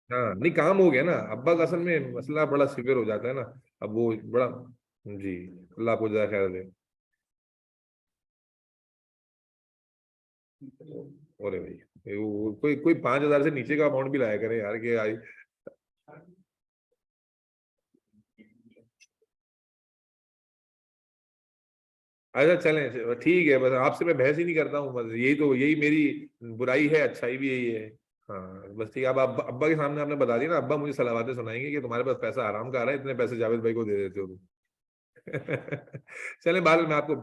हाँ नहीं, काम हो गया ना अब्बा का, असल में मसला बड़ा सिवियर हो जाता है ना। अब वो बड़ा। जी। अल्लाह आपको ज्यादा ख्याल दे। अरे भाई वो कोई कोई 5,000 से नीचे का अमाउंट भी लाया करे यार कि आई। अच्छा चलें, ठीक है, बस आपसे मैं बहस ही नहीं करता हूँ, बस यही तो, यही मेरी बुराई है, अच्छाई भी यही है। हाँ बस ठीक है। अब अब्बा, अब्बा के सामने आपने बता दिया ना, अब्बा मुझे सलावातें सुनाएंगे कि तुम्हारे पास पैसा आराम का आ रहा है, इतने पैसे जावेद भाई को दे देते हो तुम। चले बाद में आपको।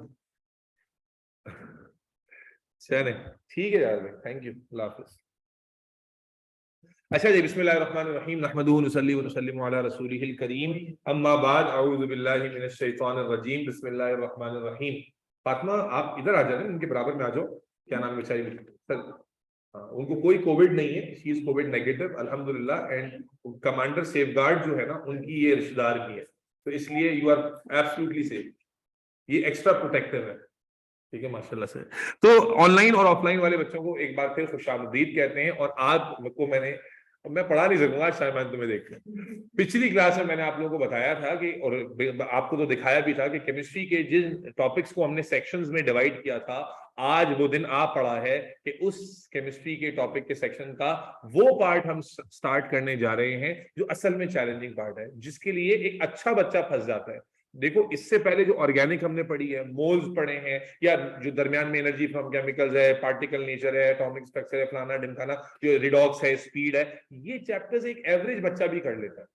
चले ठीक है यार भाई, थैंक यू, अल्लाह हाफिज। अच्छा जी, बिस्मिल्लाहिर्रहमानिर्रहीम, नहमदुहु व नसल्ली व नुसल्लिमु अला रसूलिहिल करीम, अम्मा बाद, अऊज़ु बिल्लाहि मिनश शैतानिर रजीम, बिस्मिल्लाहिर्रहमानिर्रहीम। फातिमा आप इधर आ जाए, इनके बराबर में आ जाओ। क्या नाम है बेचारी सर? हाँ, उनको कोई कोविड नहीं है, शी इज कोविड नेगेटिव अल्हम्दुलिल्लाह, एंड कमांडर सेफगार्ड जो है ना, उनकी ये रिश्तेदार की है, तो इसलिए यू आर एब्सोल्युटली सेफ। ये एक्स्ट्रा प्रोटेक्टिव है। ठीक है माशाल्लाह से। तो ऑनलाइन और ऑफलाइन वाले बच्चों को एक बार फिर खुशामदीद कहते हैं। और आज को मैंने, अब मैं पढ़ा नहीं सकूंगा शायद, मैं तुम्हें देख कर पिछली क्लास में मैंने आप लोगों को बताया था कि, और आपको तो दिखाया भी था कि केमिस्ट्री के जिन टॉपिक्स को हमने सेक्शंस में डिवाइड किया था, आज वो दिन आ पड़ा है कि उस केमिस्ट्री के टॉपिक के सेक्शन का वो पार्ट हम स्टार्ट करने जा रहे हैं जो असल में चैलेंजिंग पार्ट है, जिसके लिए एक अच्छा बच्चा फंस जाता है। देखो इससे पहले जो ऑर्गेनिक हमने पढ़ी है, मोल्स पढ़े हैं, या जो दरमियान में एनर्जी फ्रॉम केमिकल्स है, पार्टिकल नेचर है, एटॉमिक स्ट्रक्चर है, फलाना ढिमकाना, जो रिडॉक्स है, स्पीड है, ये चैप्टर्स एक एवरेज बच्चा भी कर लेता है।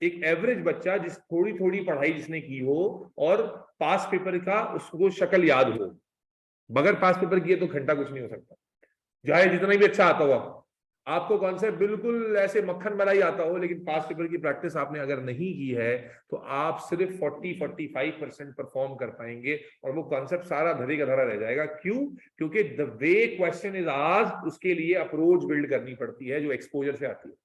एक एवरेज बच्चा जिस थोड़ी थोड़ी पढ़ाई जिसने की हो, और पास पेपर का उसको शक्ल याद हो, बगैर पास पेपर किए तो घंटा कुछ नहीं हो सकता, चाहे जितना भी अच्छा आता हुआ आपको कॉन्सेप्ट बिल्कुल ऐसे मक्खन मलाई आता हो, लेकिन पास पेपर की प्रैक्टिस आपने अगर नहीं की है, तो आप सिर्फ 40-45% परफॉर्म कर पाएंगे, और वो कॉन्सेप्ट सारा धरी का धरा रह जाएगा। क्यों? क्योंकि the way question is asked, उसके लिए अप्रोच बिल्ड करनी पड़ती है जो एक्सपोजर से आती है।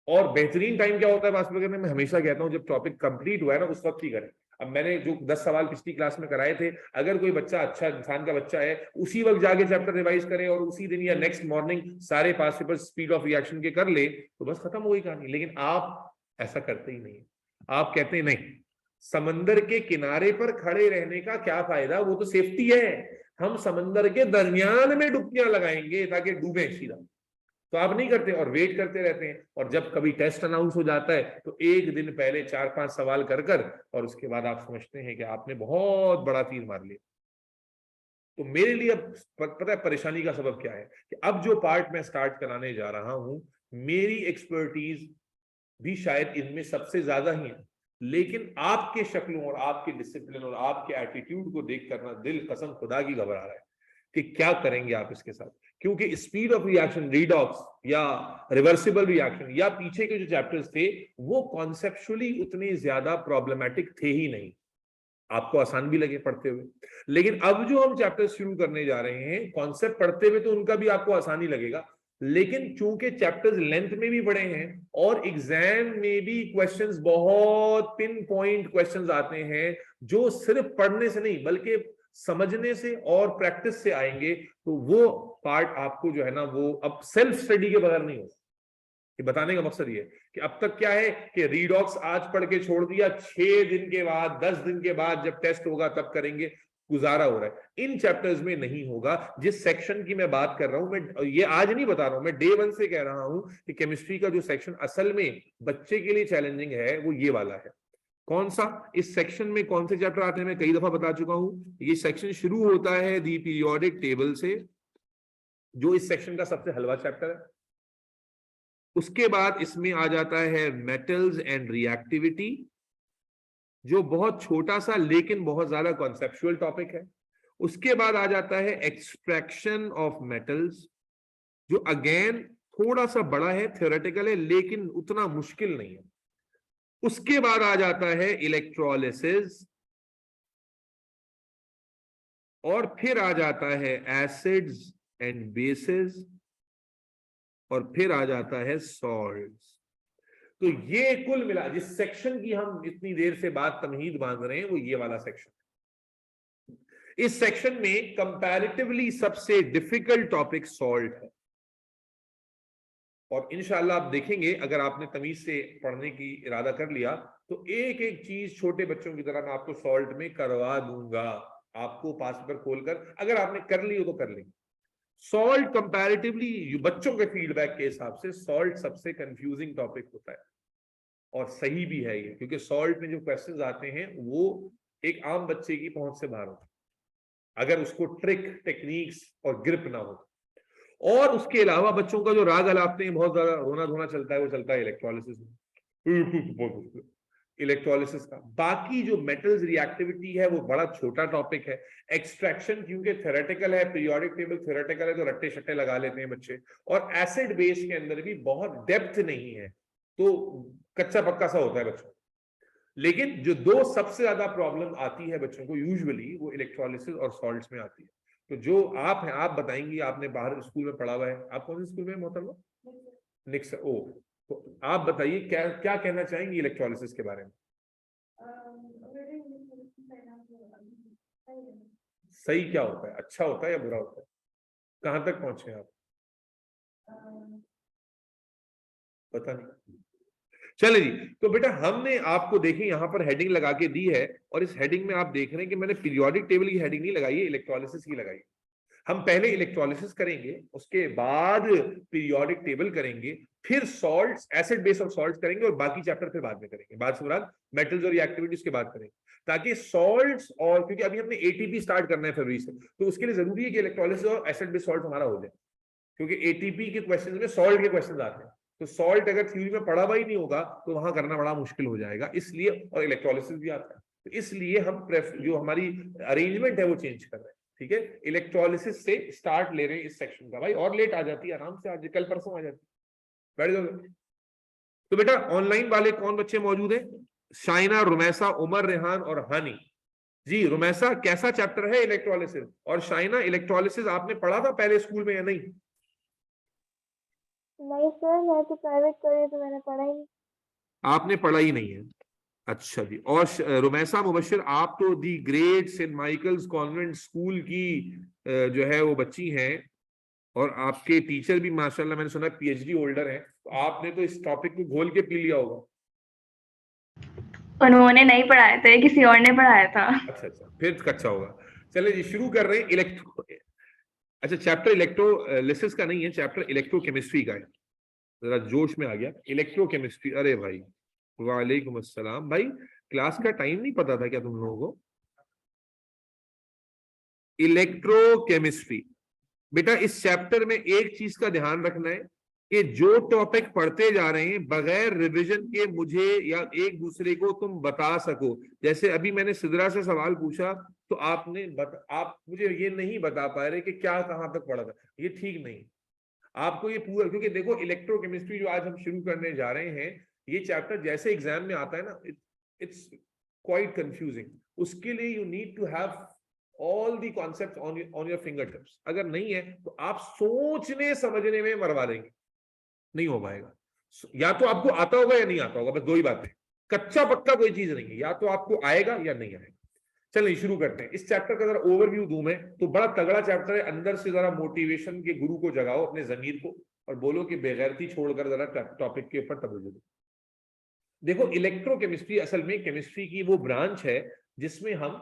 और बेहतरीन टाइम क्या होता है पास पेपर करने में, हमेशा कहता हूं जब टॉपिक कंप्लीट हुआ है ना, उस वक्त ही करें। अब मैंने जो 10 सवाल पिछली क्लास में कराए थे, अगर कोई बच्चा अच्छा इंसान का बच्चा है, उसी वक्त जाके चैप्टर रिवाइज करे और उसी दिन या नेक्स्ट मॉर्निंग सारे पास पेपर स्पीड ऑफ रिएक्शन के कर ले, तो बस खत्म हो गई कहानी। लेकिन आप ऐसा करते ही नहीं। आप कहते हैं नहीं, समंदर के किनारे पर खड़े रहने का क्या फायदा, वो तो सेफ्टी है, हम समंदर के दरमियान में डुबकियां लगाएंगे ताकि डूबे सीधा। तो आप नहीं करते और वेट करते रहते हैं, और जब कभी टेस्ट अनाउंस हो जाता है तो एक दिन पहले 4-5 सवाल कर कर, और उसके बाद आप समझते हैं कि आपने बहुत बड़ा तीर मार लिया। तो मेरे लिए अब पता है परेशानी का सबब क्या है, कि अब जो पार्ट मैं स्टार्ट कराने जा रहा हूं, मेरी एक्सपर्टीज भी शायद इनमें सबसे ज्यादा ही है, लेकिन आपके शक्लों और आपके डिसिप्लिन और आपके एटीट्यूड को देख कर ना दिल कसम खुदा की घबरा रहा है कि क्या करेंगे आप इसके साथ। क्योंकि स्पीड ऑफ रिएक्शन, रीडॉक्स या रिवर्सिबल रिएक्शन या पीछे के जो चैप्टर्स थे, वो कॉन्सेप्चुअली उतने ज्यादा प्रॉब्लमैटिक थे ही नहीं, आपको आसान भी लगे पढ़ते हुए। लेकिन अब जो हम चैप्टर शुरू करने जा रहे हैं, कॉन्सेप्ट पढ़ते हुए तो उनका भी आपको आसानी लगेगा, लेकिन चूंकि चैप्टर्स लेंथ में भी बड़े हैं और एग्जाम में भी क्वेश्चंस बहुत पिन पॉइंट क्वेश्चंस आते हैं, जो सिर्फ पढ़ने से नहीं बल्कि समझने से और प्रैक्टिस से आएंगे, तो वो पार्ट आपको जो है ना, वो अब सेल्फ स्टडी के बगैर नहीं होगा। ये बताने का मकसद ये कि अब तक क्या है कि रीडॉक्स आज पढ़ के छोड़ दिया, 6 दिन के बाद 10 दिन के बाद जब टेस्ट होगा तब करेंगे, गुजारा हो रहा है। इन चैप्टर्स में नहीं होगा। जिस सेक्शन की मैं बात कर रहा हूं, मैं ये आज नहीं बता रहा हूं, मैं डे 1 से कह रहा हूं कि केमिस्ट्री का जो सेक्शन असल में बच्चे के लिए चैलेंजिंग है, वो ये वाला है। कौन सा? इस सेक्शन में कौन से चैप्टर आते हैं मैं कई दफा बता चुका हूं। ये सेक्शन शुरू होता है दी पीरियोडिक टेबल से, जो इस सेक्शन का सबसे हलवा चैप्टर है। उसके बाद इसमें आ जाता है मेटल्स एंड रिएक्टिविटी, जो बहुत छोटा सा लेकिन बहुत ज्यादा कॉन्सेप्चुअल टॉपिक है। उसके बाद आ जाता है एक्सट्रैक्शन ऑफ मेटल्स, जो अगेन थोड़ा सा बड़ा है, थ्योरेटिकल है, लेकिन उतना मुश्किल नहीं है। उसके बाद आ जाता है इलेक्ट्रोलिसिस, और फिर आ जाता है एसिड्स एंड बेसिस, और फिर आ जाता है सॉल्ट्स। तो ये कुल मिला जिस सेक्शन की हम इतनी देर से बात तमहीद बांध रहे हैं, वो ये वाला सेक्शन। इस सेक्शन में कंपैरेटिवली सबसे डिफिकल्ट टॉपिक सॉल्ट है। और इंशाअल्लाह आप देखेंगे अगर आपने तमीज से पढ़ने की इरादा कर लिया तो एक एक चीज छोटे बच्चों की तरह मैं आपको सॉल्ट में करवा दूंगा, आपको पास पेपर खोलकर, अगर आपने कर ली हो तो कर लेंगे। सॉल्ट कंपैरेटिवली बच्चों के फीडबैक के हिसाब से सॉल्ट सबसे कंफ्यूजिंग टॉपिक होता है, और सही भी है ये, क्योंकि सॉल्ट में जो क्वेश्चंस आते हैं वो एक आम बच्चे की पहुंच से बाहर होते हैं अगर उसको ट्रिक टेक्निक्स और ग्रिप ना हो। और उसके अलावा बच्चों का जो राग अलापते हैं, बहुत ज्यादा रोना धोना चलता है, वो चलता है इलेक्ट्रोलिसिस में, इलेक्ट्रोलिसिस का। बाकी जो मेटल्स रिएक्टिविटी है वो बड़ा छोटा टॉपिक है। एक्सट्रैक्शन क्योंकि थ्योरेटिकल है, पीरियोडिक टेबल थ्योरेटिकल है, तो रट्टे शट्टे लगा लेते हैं बच्चे, और एसिड बेस के अंदर भी बहुत डेप्थ नहीं है, तो कच्चा पक्का सा होता है बच्चों। लेकिन जो दो सबसे ज्यादा प्रॉब्लम आती है बच्चों को यूजुअली, वो इलेक्ट्रोलिसिस और सॉल्ट्स में आती है। तो जो आप हैं, आप बताएंगी, आपने बाहर स्कूल में पढ़ा हुआ है, आप कौन से स्कूल में मोहतरमा? निक्स। ओ, तो आप बताइए क्या क्या कहना चाहेंगी इलेक्ट्रोलिसिस के बारे में? सही क्या होता है, अच्छा होता है या बुरा होता है? कहां तक पहुंचे आप? पता नहीं। चले जी, तो बेटा हमने आपको देखिए यहाँ पर हेडिंग लगा के दी है, और इस हेडिंग में आप देख रहे हैं कि मैंने पीरियोडिक टेबल की हेडिंग नहीं लगाई है, इलेक्ट्रोलिसिस की लगाई। हम पहले इलेक्ट्रोलिसिस करेंगे, उसके बाद पीरियोडिक टेबल करेंगे, फिर सॉल्ट्स, एसिड बेस और सॉल्ट्स करेंगे, और बाकी चैप्टर फिर बाद में करेंगे, बाद से बाद मेटल्स और रिएक्टिविटीज के बाद करेंगे, ताकि सॉल्ट्स, और क्योंकि अभी हमने एटीपी स्टार्ट करना है फरवरी से, तो उसके लिए जरूरी है कि इलेक्ट्रोलिसिस और एसिड बेस सॉल्ट हमारा हो जाए, क्योंकि एटीपी के क्वेश्चन में सॉल्ट के क्वेश्चन आते हैं। तो सॉल्ट अगर थ्योरी में पढ़ा हुआ ही नहीं होगा तो वहां करना बड़ा मुश्किल हो जाएगा, इसलिए, और इलेक्ट्रोलिसिस भी आता है, तो इसलिए हम जो हमारी अरेंजमेंट है वो चेंज कर रहे हैं। ठीक है, इलेक्ट्रोलिसिस से स्टार्ट ले रहे हैं इस सेक्शन का। भाई और लेट आ जाती है, आराम से आज कल परसों आ जाती है, बैठ जाओ। तो बेटा ऑनलाइन वाले कौन बच्चे मौजूद हैं? शाइना, रुमैसा, उमर, रेहान और हानी। जी रुमैसा, कैसा चैप्टर है इलेक्ट्रोलिसिस? और शाइना, इलेक्ट्रोलिसिस आपने पढ़ा था पहले स्कूल में या नहीं? नहीं सर, मैं तो प्राइवेट करी तो मैंने पढ़ा ही नहीं। आपने पढ़ा ही नहीं है, अच्छा जी। और रुमैसा मुबशिर, आप तो the great Saint Michael's convent school की जो है वो बच्ची हैं, और आपके टीचर भी माशाल्लाह मैंने सुना पीएचडी होल्डर हैं, तो आपने तो इस टॉपिक को घोल के पी लिया होगा। उन्होंने नहीं पढ़ाया था, किसी और ने पढ़ाया था। अच्छा अच्छा, फिर अच्छा होगा। चलिए जी, शुरू कर रहे हैं। अच्छा, चैप्टर इलेक्ट्रोलिसिस का नहीं है, चैप्टर इलेक्ट्रोकेमिस्ट्री का है। जरा जोश में आ गया, इलेक्ट्रोकेमिस्ट्री। अरे भाई, वालेकुम अस्सलाम। भाई क्लास का टाइम नहीं पता था क्या तुम लोगों को? इलेक्ट्रोकेमिस्ट्री। बेटा इस चैप्टर में एक चीज का ध्यान रखना है कि जो टॉपिक पढ़ते जा रहे हैं बगैर रिवीजन के मुझे या एक दूसरे को तुम बता सको। जैसे अभी मैंने सिद्रा से सवाल पूछा तो आप मुझे ये नहीं बता पा रहे कि क्या कहां तक पढ़ा था, ये ठीक नहीं। आपको ये पूरा, क्योंकि देखो इलेक्ट्रोकेमिस्ट्री जो आज हम शुरू करने जा रहे हैं, ये चैप्टर जैसे एग्जाम में आता है ना, इट्स क्वाइट कंफ्यूजिंग। उसके लिए you need to have all the concept on your finger tips. अगर नहीं है तो आप सोचने समझने में मरवा देंगे, नहीं हो पाएगा। या तो आपको आता होगा या नहीं आता होगा, बस दो ही बातें, कच्चा पक्का कोई चीज नहीं है, या तो आपको आएगा या नहीं आएगा। चलिए शुरू करते हैं। इस चैप्टर का जरा ओवरव्यू दूं मैं, तो बड़ा तगड़ा चैप्टर है। अंदर से जरा मोटिवेशन के गुरु को जगाओ, अपने जमीर को, और बोलो कि बेगैरती छोड़कर जरा टॉपिक के ऊपर तवज्जो दो। देखो इलेक्ट्रोकेमिस्ट्री असल में केमिस्ट्री की वो ब्रांच है जिसमें हम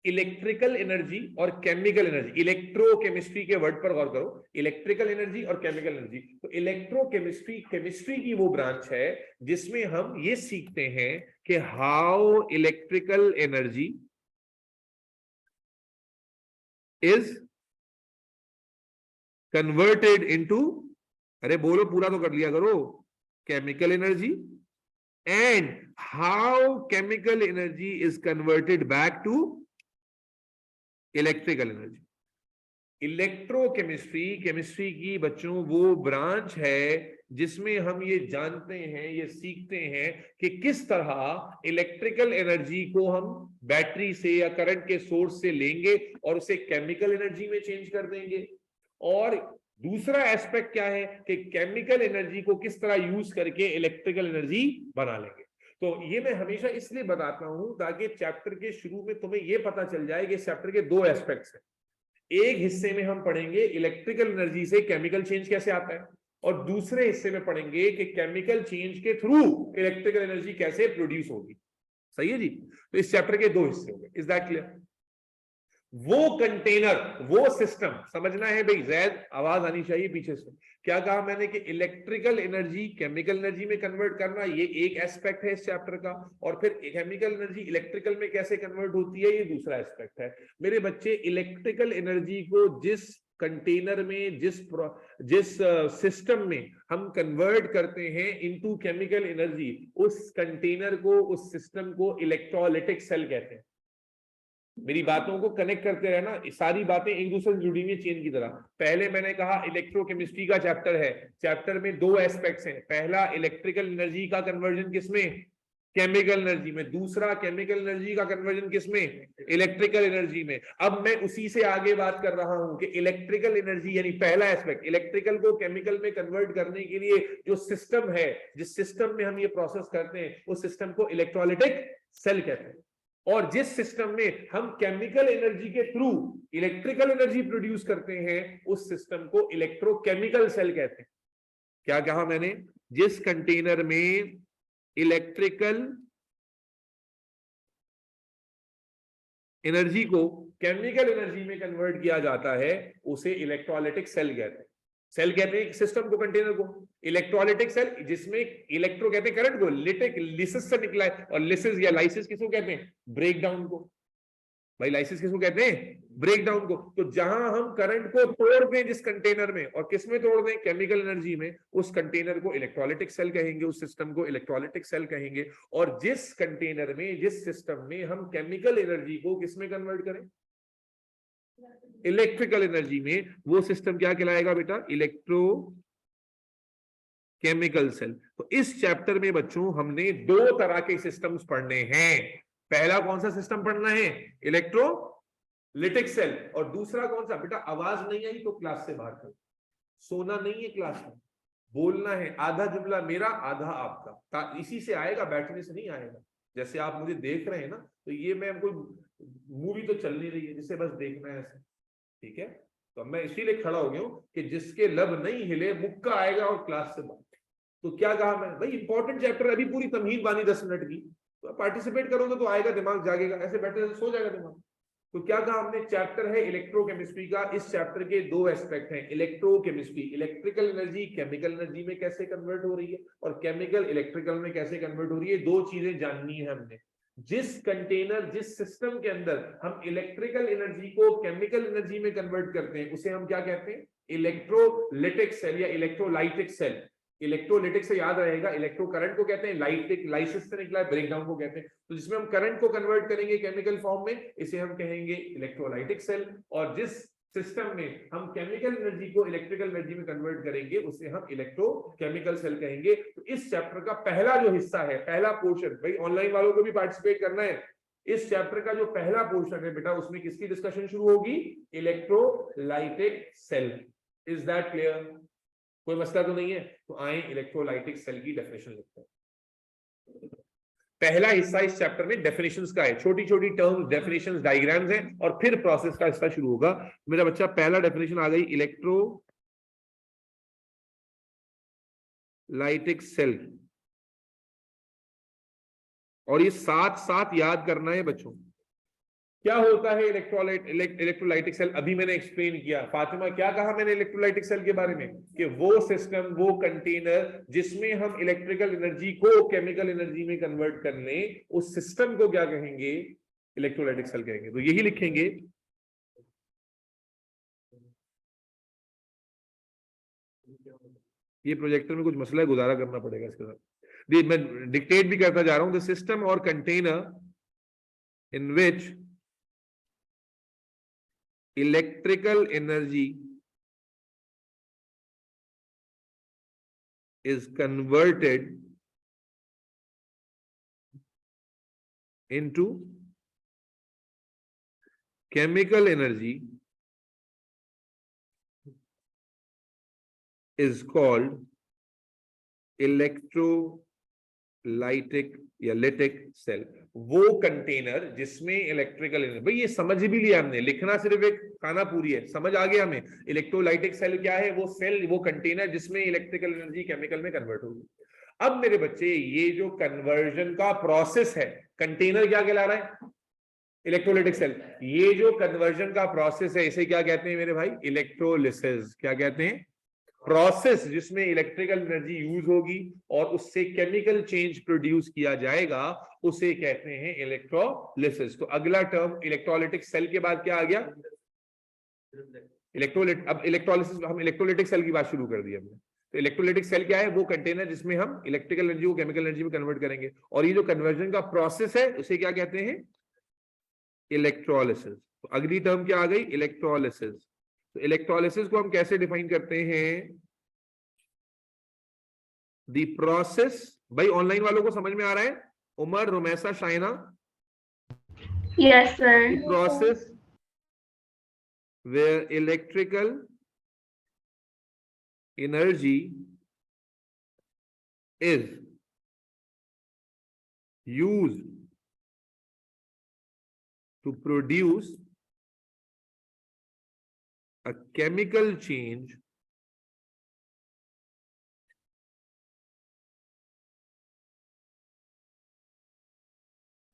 इलेक्ट्रिकल एनर्जी और केमिकल एनर्जी, इलेक्ट्रोकेमिस्ट्री के वर्ड पर गौर करो, इलेक्ट्रिकल एनर्जी और केमिकल एनर्जी। तो इलेक्ट्रोकेमिस्ट्री केमिस्ट्री की वो ब्रांच है जिसमें हम ये सीखते हैं कि how electrical energy is converted into, अरे बोलो पूरा तो कर लिया करो, chemical energy, and how chemical energy is converted back to electrical energy. Electrochemistry chemistry की बच्चों वो ब्रांच है जिसमें हम ये जानते हैं, ये सीखते हैं कि किस तरह इलेक्ट्रिकल एनर्जी को हम बैटरी से या करंट के सोर्स से लेंगे और उसे केमिकल एनर्जी में चेंज कर देंगे। और दूसरा एस्पेक्ट क्या है कि केमिकल एनर्जी को किस तरह यूज करके इलेक्ट्रिकल एनर्जी बना लेंगे। तो ये मैं हमेशा इसलिए बताता हूं ताकि चैप्टर के शुरू में तुम्हें ये पता चल जाए कि चैप्टर के दो एस्पेक्ट्स हैं। एक हिस्से में हम पढ़ेंगे इलेक्ट्रिकल एनर्जी से केमिकल चेंज कैसे आता है, और दूसरे हिस्से में पढ़ेंगे कि केमिकल चेंज के थ्रू इलेक्ट्रिकल एनर्जी कैसे प्रोड्यूस होगी। सही है जी। तो इस चैप्टर के दो हिस्से होंगे। Is that clear? वो कंटेनर, वो सिस्टम समझना है भाई। जैद आवाज आनी चाहिए पीछे से। क्या कहा मैंने कि इलेक्ट्रिकल एनर्जी केमिकल एनर्जी में कन्वर्ट करना, ये एक एस्पेक्ट है इस चैप्टर का, और फिर केमिकल एनर्जी इलेक्ट्रिकल में कैसे कन्वर्ट होती है, ये दूसरा एस्पेक्ट है। मेरे बच्चे, इलेक्ट्रिकल एनर्जी को जिस कंटेनर में, जिस सिस्टम में हम कन्वर्ट करते हैं इनटू केमिकल एनर्जी, उस कंटेनर को, उस सिस्टम को इलेक्ट्रोलाइटिक सेल कहते हैं। मेरी बातों को कनेक्ट करते रहना, सारी बातें एक दूसरे से जुड़ी हुई चेन की तरह। पहले मैंने कहा इलेक्ट्रोकेमिस्ट्री का चैप्टर है, चैप्टर में दो एस्पेक्ट्स हैं। पहला इलेक्ट्रिकल एनर्जी का कन्वर्जन किसमें, केमिकल एनर्जी में। दूसरा केमिकल एनर्जी का कन्वर्जन किसमें, इलेक्ट्रिकल एनर्जी में। अब मैं उसी से आगे बात कर रहा हूं कि इलेक्ट्रिकल एनर्जी यानी पहला एस्पेक्ट, इलेक्ट्रिकल को केमिकल में कन्वर्ट करने के लिए जो सिस्टम है, जिस सिस्टम में हम ये प्रोसेस करते हैं, उस सिस्टम को इलेक्ट्रोलाइटिक सेल कहते हैं। और जिस सिस्टम में हम केमिकल एनर्जी के थ्रू इलेक्ट्रिकल एनर्जी प्रोड्यूस करते हैं, उस सिस्टम को इलेक्ट्रोकेमिकल सेल कहते हैं। क्या कहा मैंने? जिस कंटेनर में इलेक्ट्रिकल एनर्जी को केमिकल एनर्जी में कन्वर्ट किया जाता है, उसे इलेक्ट्रोलाइटिक सेल कहते हैं। सेल कहते हैं सिस्टम को, कंटेनर को। इलेक्ट्रोलाइटिक सेल, जिसमें इलेक्ट्रो कहते हैं करंट को, लिटिक लिसिस से निकला है, और लिसिस या लाइसिस किसको कहते हैं, ब्रेक डाउन को। भाई लाइसिस किसको कहते हैं, ब्रेक डाउन को। तो जहां हम करंट को तोड़ दें जिस कंटेनर में, और किसमें तोड़ दें, केमिकल एनर्जी में, उस कंटेनर को इलेक्ट्रोलाइटिक सेल कहेंगे, उस सिस्टम को इलेक्ट्रोलाइटिक सेल कहेंगे। और जिस कंटेनर में, जिस सिस्टम में हम केमिकल एनर्जी को किसमें कन्वर्ट करें, इलेक्ट्रिकल एनर्जी में, वो सिस्टम क्या कहलाएगा बेटा, इलेक्ट्रो केमिकल सेल। तो इस चैप्टर में बच्चों हमने दो तरह के सिस्टम्स पढ़ने हैं। पहला कौन सा सिस्टम पढ़ना है, इलेक्ट्रोलाइटिक सेल। और दूसरा कौन सा, बेटा आवाज नहीं आई तो क्लास से बाहर कर, सोना नहीं है क्लास में, बोलना है। आधा जुमला मेरा, आधा आपका, इसी से आएगा, बैठने से नहीं आएगा। जैसे आप मुझे देख रहे हैं ना, तो ये मैं कोई मूवी तो चल नहीं रही है जिसे बस देखना है ऐसे, ठीक है। तो मैं इसीलिए खड़ा हो गया हूं कि जिसके लब नहीं हिले मुक्का आएगा और क्लास से बाहर। तो क्या कहा मैं, भाई इंपॉर्टेंट चैप्टर, अभी पूरी तमहीद बानी 10 मिनट की, तो पार्टिसिपेट करोगे तो आएगा, दिमाग जागेगा, ऐसे बैठे सो जाएगा दिमाग। तो क्या कहा हमने, चैप्टर है इलेक्ट्रोकेमिस्ट्री का। इस चैप्टर के दो एस्पेक्ट हैं, electrochemistry, electrical energy chemical energy में कैसे कन्वर्ट हो रही है, और केमिकल इलेक्ट्रिकल में कैसे कन्वर्ट हो रही है। दो चीजें जाननी है हमने। जिस कंटेनर, जिस सिस्टम के अंदर हम इलेक्ट्रिकल एनर्जी को केमिकल एनर्जी में कन्वर्ट करते हैं, उसे हम क्या कहते हैं, इलेक्ट्रोलाइटिक सेल या इलेक्ट्रोलाइटिक सेल। इलेक्ट्रोलाइटिक से याद रहेगा, इलेक्ट्रो करंट को कहते हैं, लाइटिक लाइसिस से निकला है, ब्रेकडाउन को कहते हैं। तो जिसमें हम करंट को कन्वर्ट करेंगे केमिकल फॉर्म में, इसे हम कहेंगे इलेक्ट्रोलाइटिक सेल। और जिस सिस्टम में हम केमिकल एनर्जी को इलेक्ट्रिकल एनर्जी में कन्वर्ट करेंगे, उसे हम इलेक्ट्रोकेमिकल सेल कहेंगे। तो इस चैप्टर का पहला जो हिस्सा है, पहला पोर्शन, भाई ऑनलाइन वालों को भी पार्टिसिपेट करना है, इस चैप्टर का जो पहला पोर्शन है बेटा, उसमें किसकी डिस्कशन शुरू होगी, electrolytic cell. Is that clear? कोई मसला तो नहीं है? तो आए इलेक्ट्रोलाइटिक सेल की डेफिनेशन लिखते हैं। पहला हिस्सा इस चैप्टर में डेफिनेशंस का है, छोटी छोटी टर्म्स, डेफिनेशंस, डायग्राम्स हैं, और फिर प्रोसेस का हिस्सा शुरू होगा। मेरा बच्चा, पहला डेफिनेशन आ गई, इलेक्ट्रोलाइटिक सेल। और ये साथ साथ याद करना है बच्चों, क्या होता है इलेक्ट्रोलाइटिक सेल। अभी मैंने एक्सप्लेन किया। फातिमा, क्या कहा मैंने इलेक्ट्रोलाइटिक सेल के बारे में, कि वो सिस्टम, वो कंटेनर जिसमें हम इलेक्ट्रिकल एनर्जी को केमिकल एनर्जी में कन्वर्ट कर लें, उस सिस्टम को क्या कहेंगे, इलेक्ट्रोलाइटिक सेल कहेंगे। तो यही लिखेंगे, ये प्रोजेक्टर में कुछ मसला है, गुजारा करना पड़ेगा इसके साथ। मैं डिक्टेट भी करता जा रहा हूं, द सिस्टम और container in which electrical energy is converted into chemical energy is called electrolytic lytic या लिटिक सेल, वो कंटेनर जिसमें इलेक्ट्रिकल एनर्जी, भाई ये समझ भी लिया हमने, लिखना सिर्फ एक खाना पूरी है, समझ आ गया हमें। इलेक्ट्रोलाइटिक सेल क्या है? वो सेल, वो कंटेनर जिसमें इलेक्ट्रिकल एनर्जी केमिकल में कन्वर्ट होगी। अब मेरे बच्चे ये जो कन्वर्जन का प्रोसेस है, कंटेनर क्या कहला रहा है? Electrolytic cell. ये जो कन्वर्जन का प्रोसेस है इसे क्या कहते हैं मेरे भाई? इलेक्ट्रोलिसिस। क्या कहते हैं? प्रोसेस जिसमें इलेक्ट्रिकल एनर्जी यूज होगी और उससे केमिकल चेंज प्रोड्यूस किया जाएगा, उसे कहते हैं इलेक्ट्रोलिसिस। तो अगला टर्म इलेक्ट्रोलाइटिक सेल के बाद क्या आ गया? इलेक्ट्रोलाइट। अब इलेक्ट्रोलिसिस, हम इलेक्ट्रोलाइटिक सेल की बात शुरू कर दी हमने। तो इलेक्ट्रोलाइटिक सेल क्या है? वो कंटेनर जिसमें हम इलेक्ट्रिकल एनर्जी को केमिकल एनर्जी में कन्वर्ट करेंगे, और ये जो कन्वर्जन का प्रोसेस है उसे क्या कहते हैं? इलेक्ट्रोलिसिस। तो अगली टर्म क्या आ गई? इलेक्ट्रोलिसिस। तो इलेक्ट्रोलिसिस को हम कैसे डिफाइन करते हैं? द प्रोसेस, भाई ऑनलाइन वालों को समझ में आ रहा है? Umar, Rumaisa, Shaina? Yes sir. Process where electrical energy is used to produce a chemical change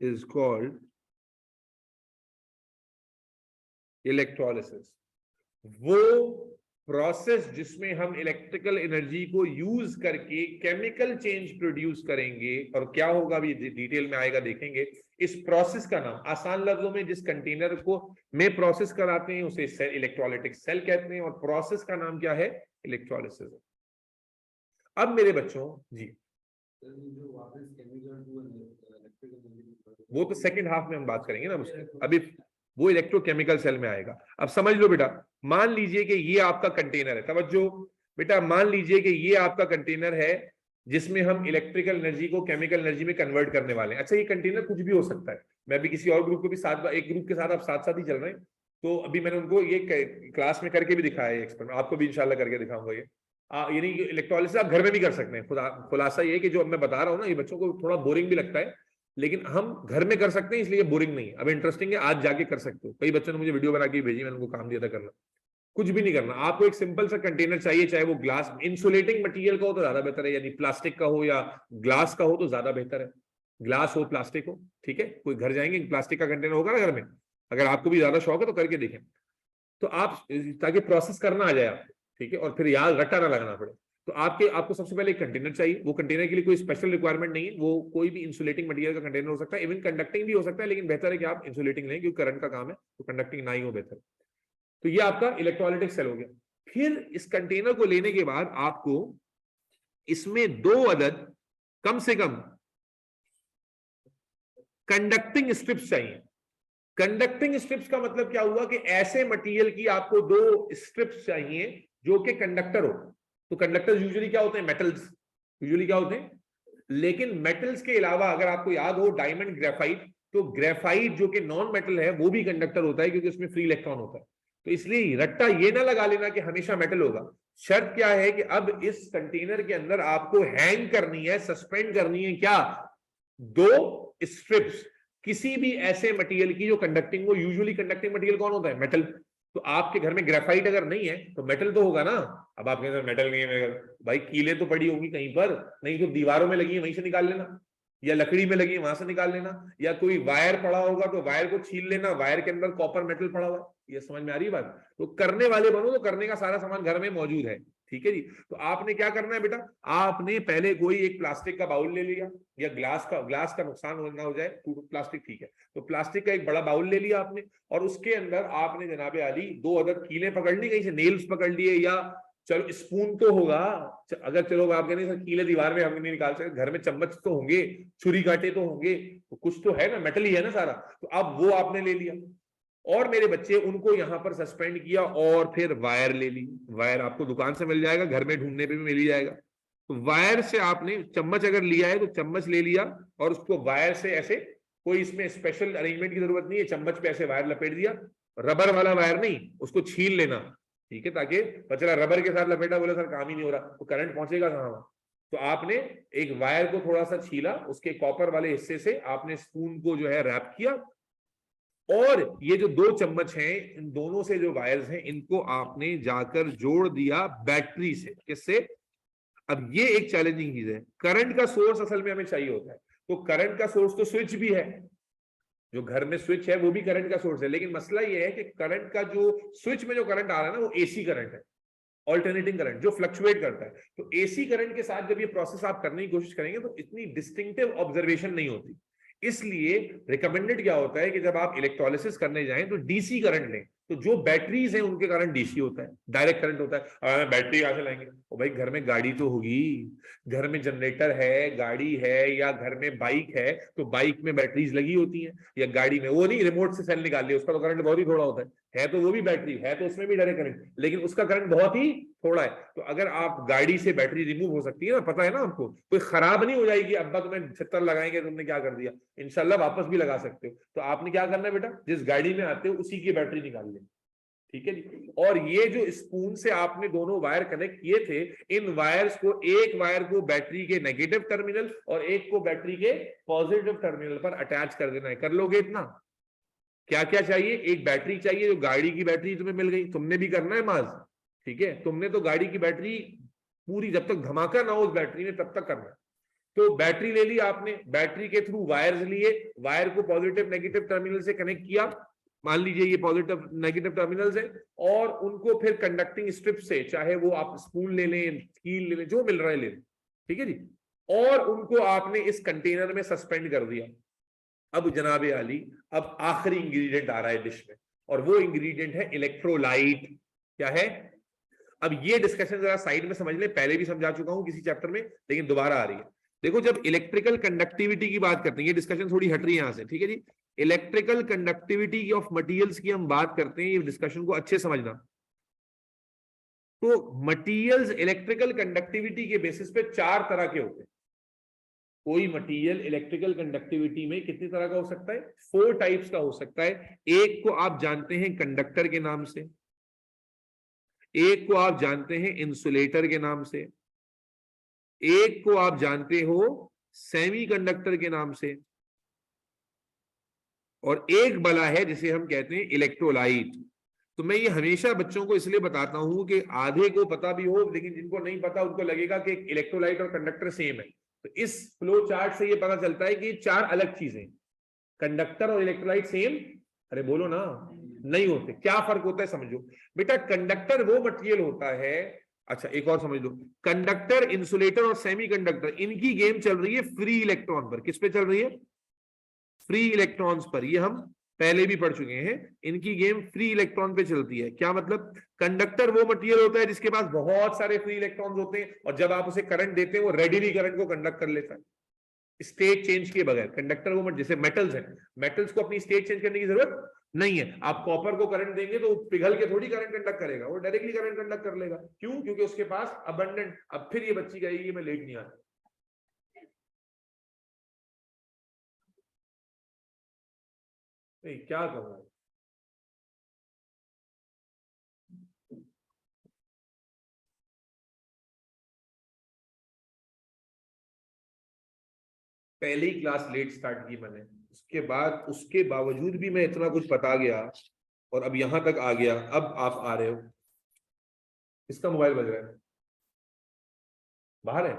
is called electrolysis. वो प्रोसेस जिसमें हम इलेक्ट्रिकल एनर्जी को यूज करके केमिकल चेंज प्रोड्यूस करेंगे, और क्या होगा अभी डिटेल में आएगा, देखेंगे। इस प्रोसेस का नाम, आसान लफ्जों में जिस कंटेनर को में प्रोसेस कराते हैं उसे सेल, इलेक्ट्रोलाइटिक सेल कहते हैं, और प्रोसेस का नाम क्या है? इलेक्ट्रोलिसिस। अब मेरे बच्चों जी, वो तो सेकंड हाफ में हम बात करेंगे ना उसके, अभी वो इलेक्ट्रोकेमिकल सेल में आएगा। अब समझ लो बेटा, मान लीजिए कि ये आपका कंटेनर है, तवज्जो बेटा, मान लीजिए कि ये आपका कंटेनर है जिसमें हम इलेक्ट्रिकल एनर्जी को केमिकल एनर्जी में कन्वर्ट करने वाले हैं। अच्छा, ये कंटेनर कुछ भी हो सकता है। मैं भी किसी और ग्रुप को भी साथ, एक ग्रुप के साथ आप साथ साथ ही चल रहे हैं, तो अभी मैंने उनको ये क्लास में करके भी दिखाया है एक्सपेरिमेंट, आपको भी इंशाल्लाह करके दिखाऊंगा ये। यानी इलेक्ट्रोलिसिस आप घर में भी कर सकते हैं। खुलासा ये है कि जो मैं बता रहा हूँ ना, ये बच्चों को थोड़ा बोरिंग भी लगता है, लेकिन हम घर में कर सकते हैं, इसलिए बोरिंग नहीं है। अब इंटरेस्टिंग है, आज जाके कर सकते हो। कई बच्चों ने मुझे वीडियो बना के भेजी, मैंने उनको काम दिया था करना। कुछ भी नहीं करना, आपको एक सिंपल सा कंटेनर चाहिए, चाहे वो ग्लास, इंसुलेटिंग मटेरियल का हो तो ज्यादा बेहतर है, यानी प्लास्टिक का हो या ग्लास का हो तो ज्यादा बेहतर है। ग्लास हो, प्लास्टिक हो, ठीक है। कोई घर जाएंगे, प्लास्टिक का कंटेनर होगा ना घर में, अगर आपको भी ज्यादा शौक है तो करके देखें, तो आप, ताकि प्रोसेस करना आ जाए आपको, ठीक है, और फिर याद रट्टा ना लगाना पड़े। तो आपको सबसे पहले एक कंटेनर चाहिए। वो कंटेनर के लिए कोई स्पेशल रिक्वायरमेंट नहीं है, वो कोई भी इंसुलेटिंग मटेरियल का कंटेनर हो सकता है, इवन कंडक्टिंग भी हो सकता है, लेकिन बेहतर है कि आप इंसुलेटिंग लें, क्योंकि करंट का काम है, तो कंडक्टिंग ना ही हो बेहतर। तो ये आपका इलेक्ट्रोलाइटिक सेल हो गया। फिर इस कंटेनर को लेने के बाद आपको इसमें 2 अदद कम से कम कंडक्टिंग स्ट्रिप्स चाहिए। कंडक्टिंग स्ट्रिप्स का मतलब क्या हुआ कि ऐसे मटेरियल की आपको 2 स्ट्रिप्स चाहिए जो कि कंडक्टर हो। तो कंडक्टर यूजुअली क्या होते हैं? मेटल्स यूजुअली क्या होते हैं, लेकिन मेटल्स के अलावा अगर आपको याद हो डायमंड, ग्रेफाइट, तो ग्रेफाइट जो कि नॉन मेटल है वो भी कंडक्टर होता है, क्योंकि उसमें फ्री इलेक्ट्रॉन होता है। तो इसलिए रट्टा ये ना लगा लेना कि हमेशा मेटल होगा। शर्त क्या है कि अब इस कंटेनर के अंदर आपको हैंग करनी है, सस्पेंड करनी है क्या? 2 स्ट्रिप्स किसी भी ऐसे मटेरियल की जो कंडक्टिंग हो। यूजुअली कंडक्टिंग मटेरियल कौन होता है? मेटल। तो आपके घर में ग्रेफाइट अगर नहीं है तो मेटल तो होगा ना। अब आपके घर मेटल नहीं है मेरे घर, भाई कीलें तो पड़ी होगी कहीं पर, नहीं तो दीवारों में लगी है वहीं से निकाल लेना, या लकड़ी में लगी है वहां से निकाल लेना, या कोई वायर पड़ा होगा तो वायर को छील लेना, वायर के अंदर कॉपर मेटल पड़ा हुआ है। ये समझ में आ रही है बात? तो करने वाले बनो तो करने का सारा सामान घर में मौजूद है, ठीक है जी। तो आपने क्या करना है बेटा, आपने पहले कोई एक प्लास्टिक का बाउल ले लिया, या ग्लास का नुकसान ना हो जाए, प्लास्टिक ठीक है, तो प्लास्टिक का एक बड़ा बाउल ले लिया आपने, और उसके अंदर आपने जनाबे आली 2 अदद कीलें पकड़ ली, कहीं से नेल्स पकड़ लिए, या चलो स्पून तो होगा, अगर चलो आप कहते हैं कीले दीवार में हम नहीं निकाल सकते, घर में चम्मच तो होंगे, छुरी कांटे तो होंगे, तो कुछ तो है ना, मेटल ही है ना सारा। तो अब वो आपने ले लिया, और मेरे बच्चे उनको यहां पर सस्पेंड किया, और फिर वायर ले ली। वायर आपको दुकान से मिल जाएगा, घर में ढूंढने पे भी मिल ही जाएगा। तो वायर से आपने, चम्मच अगर लिया है तो चम्मच ले लिया, और उसको वायर से ऐसे, कोई इसमें स्पेशल अरेंजमेंट की जरूरत नहीं है, चम्मच पे ऐसे वायर लपेट दिया, रबर वाला वायर नहीं, उसको छील लेना, ठीक है, ताकि पता चला रबर के साथ लपेटा, बोला सर काम ही नहीं हो रहा, तो करंट पहुंचेगा कहां? तो आपने एक वायर को थोड़ा सा छीला, उसके कॉपर वाले हिस्से से आपने स्पून को जो है रैप किया, और ये जो 2 चम्मच हैं, इन दोनों से जो वायर्स हैं इनको आपने जाकर जोड़ दिया बैटरी से। किससे? अब ये एक चैलेंजिंग चीज है, करंट का सोर्स असल में हमें चाहिए होता है। तो करंट का सोर्स तो स्विच भी है, जो घर में स्विच है वो भी करंट का सोर्स है, लेकिन मसला ये है कि करंट का जो स्विच में जो करंट आ रहा है ना वो एसी करंट है, ऑल्टरनेटिंग करंट जो फ्लक्चुएट करता है। तो एसी करंट के साथ जब ये प्रोसेस आप करने की कोशिश करेंगे तो इतनी डिस्टिंक्टिव ऑब्जर्वेशन नहीं होती। इसलिए रिकमेंडेड क्या होता है कि जब आप इलेक्ट्रोलिसिस करने जाएं तो डीसी करंट लें। तो जो बैटरीज हैं उनके कारण डीसी होता है, डायरेक्ट करंट होता है। और बैटरी कहां से लाएंगे? ओ भाई, घर में गाड़ी तो होगी, घर में जनरेटर है, गाड़ी है, या घर में बाइक है तो बाइक में बैटरीज लगी होती हैं, या गाड़ी में वो नहीं रिमोट से सेल निकाल लिया, उसका तो करंट बहुत ही थोड़ा होता है तो वो भी बैटरी है, तो उसमें भी डायरेक्ट करंट, लेकिन उसका करंट बहुत ही थोड़ा है। तो अगर आप गाड़ी से बैटरी रिमूव हो सकती है ना, पता है ना आपको, कोई खराब नहीं हो जाएगी, अब्बा तुम्हें 76 लगाएंगे तुमने क्या कर दिया, इंशाल्लाह वापस भी लगा सकते हो। तो आपने क्या करना है बेटा, जिस गाड़ी में आते हो उसी की बैटरी निकाल ले, ठीक है जी। और ये जो स्पून से आपने दोनों वायर कनेक्ट किए थे, इन वायर्स को, एक वायर को बैटरी के नेगेटिव टर्मिनल और एक को बैटरी के पॉजिटिव टर्मिनल पर अटैच कर देना है। कर लोगे इतना? क्या क्या चाहिए? एक बैटरी चाहिए, जो गाड़ी की बैटरी तुम्हें मिल गई, तुमने भी करना है माज, ठीक है, तुमने तो गाड़ी की बैटरी पूरी, जब तक धमाका ना हो उस बैटरी में तब तक करना है। तो बैटरी ले ली आपने, बैटरी के थ्रू वायर्स लिए, वायर को पॉजिटिव नेगेटिव टर्मिनल से कनेक्ट किया, मान लीजिए ये पॉजिटिव नेगेटिव टर्मिनल्स है, और उनको फिर कंडक्टिंग स्ट्रिप से, चाहे वो आप स्पून ले लें, कील ले लें, जो मिल रहा है ले लें, ठीक है जी, और उनको आपने इस कंटेनर में सस्पेंड कर दिया। अब जनाबे आली, अब आखिरी इंग्रेडिएंट आ रहा है डिश में, और वो इंग्रेडिएंट है इलेक्ट्रोलाइट। क्या है? अब ये डिस्कशन जरा साइड में समझ ले, पहले भी समझा चुका हूं किसी चैप्टर में, लेकिन दोबारा आ रही है। देखो, जब इलेक्ट्रिकल कंडक्टिविटी की बात करते हैं, ये डिस्कशन थोड़ी हट रही है यहां से, ठीक है जी, इलेक्ट्रिकल कंडक्टिविटी ऑफ मटेरियल्स की हम बात करते हैं, ये डिस्कशन को अच्छे समझना। तो मटेरियल्स इलेक्ट्रिकल कंडक्टिविटी के बेसिस पे 4 तरह के होते हैं। कोई मटेरियल इलेक्ट्रिकल कंडक्टिविटी में कितनी तरह का हो सकता है? 4 टाइप्स का हो सकता है। एक को आप जानते हैं कंडक्टर के नाम से, एक को आप जानते हैं इंसुलेटर के नाम से, एक को आप जानते हो सेमीकंडक्टर के नाम से, और एक बला है जिसे हम कहते हैं इलेक्ट्रोलाइट। तो मैं ये हमेशा बच्चों को इसलिए बताता हूं कि आधे को पता भी हो, लेकिन जिनको नहीं पता उनको लगेगा कि इलेक्ट्रोलाइट और कंडक्टर सेम है। तो इस फ्लो चार्ट से ये पता चलता है कि ये 4 अलग चीजें, कंडक्टर और इलेक्ट्रोलाइट सेम, अरे बोलो ना, नहीं होते। क्या फर्क होता है समझो बेटा, कंडक्टर वो मटेरियल होता है, अच्छा एक और समझ लो, कंडक्टर, इंसुलेटर और सेमीकंडक्टर, इनकी गेम चल रही है फ्री इलेक्ट्रॉन पर। किस पे चल रही है? फ्री इलेक्ट्रॉन्स पर। ये हम पहले भी पढ़ चुके हैं, इनकी गेम फ्री इलेक्ट्रॉन पे चलती है। क्या मतलब? कंडक्टर वो मटेरियल होता है जिसके पास बहुत सारे फ्री इलेक्ट्रॉन्स होते हैं, और जब आप उसे करंट देते हैं वो रेडिली करंट को कंडक्ट कर लेता है स्टेट चेंज किए बगैर। कंडक्टर वो जैसे मेटल्स हैं, मेटल्स को अपनी स्टेट चेंज करने की जरूरत नहीं है। आप कॉपर को करंट देंगे तो पिघल के थोड़ी करंट कंडक्ट करेगा, वो डायरेक्टली करंट कंडक्ट कर लेगा। क्यों? क्योंकि उसके पास अबंडेंट। अब फिर ये बच्ची कहेगी मैं लेट नहीं आता, नहीं क्या कहूँ, पहले ही क्लास लेट स्टार्ट की मैंने, उसके बावजूद भी मैं इतना कुछ बता गया, और अब यहां तक आ गया, अब आप आ रहे हो। इसका मोबाइल बज रहा है, बाहर है।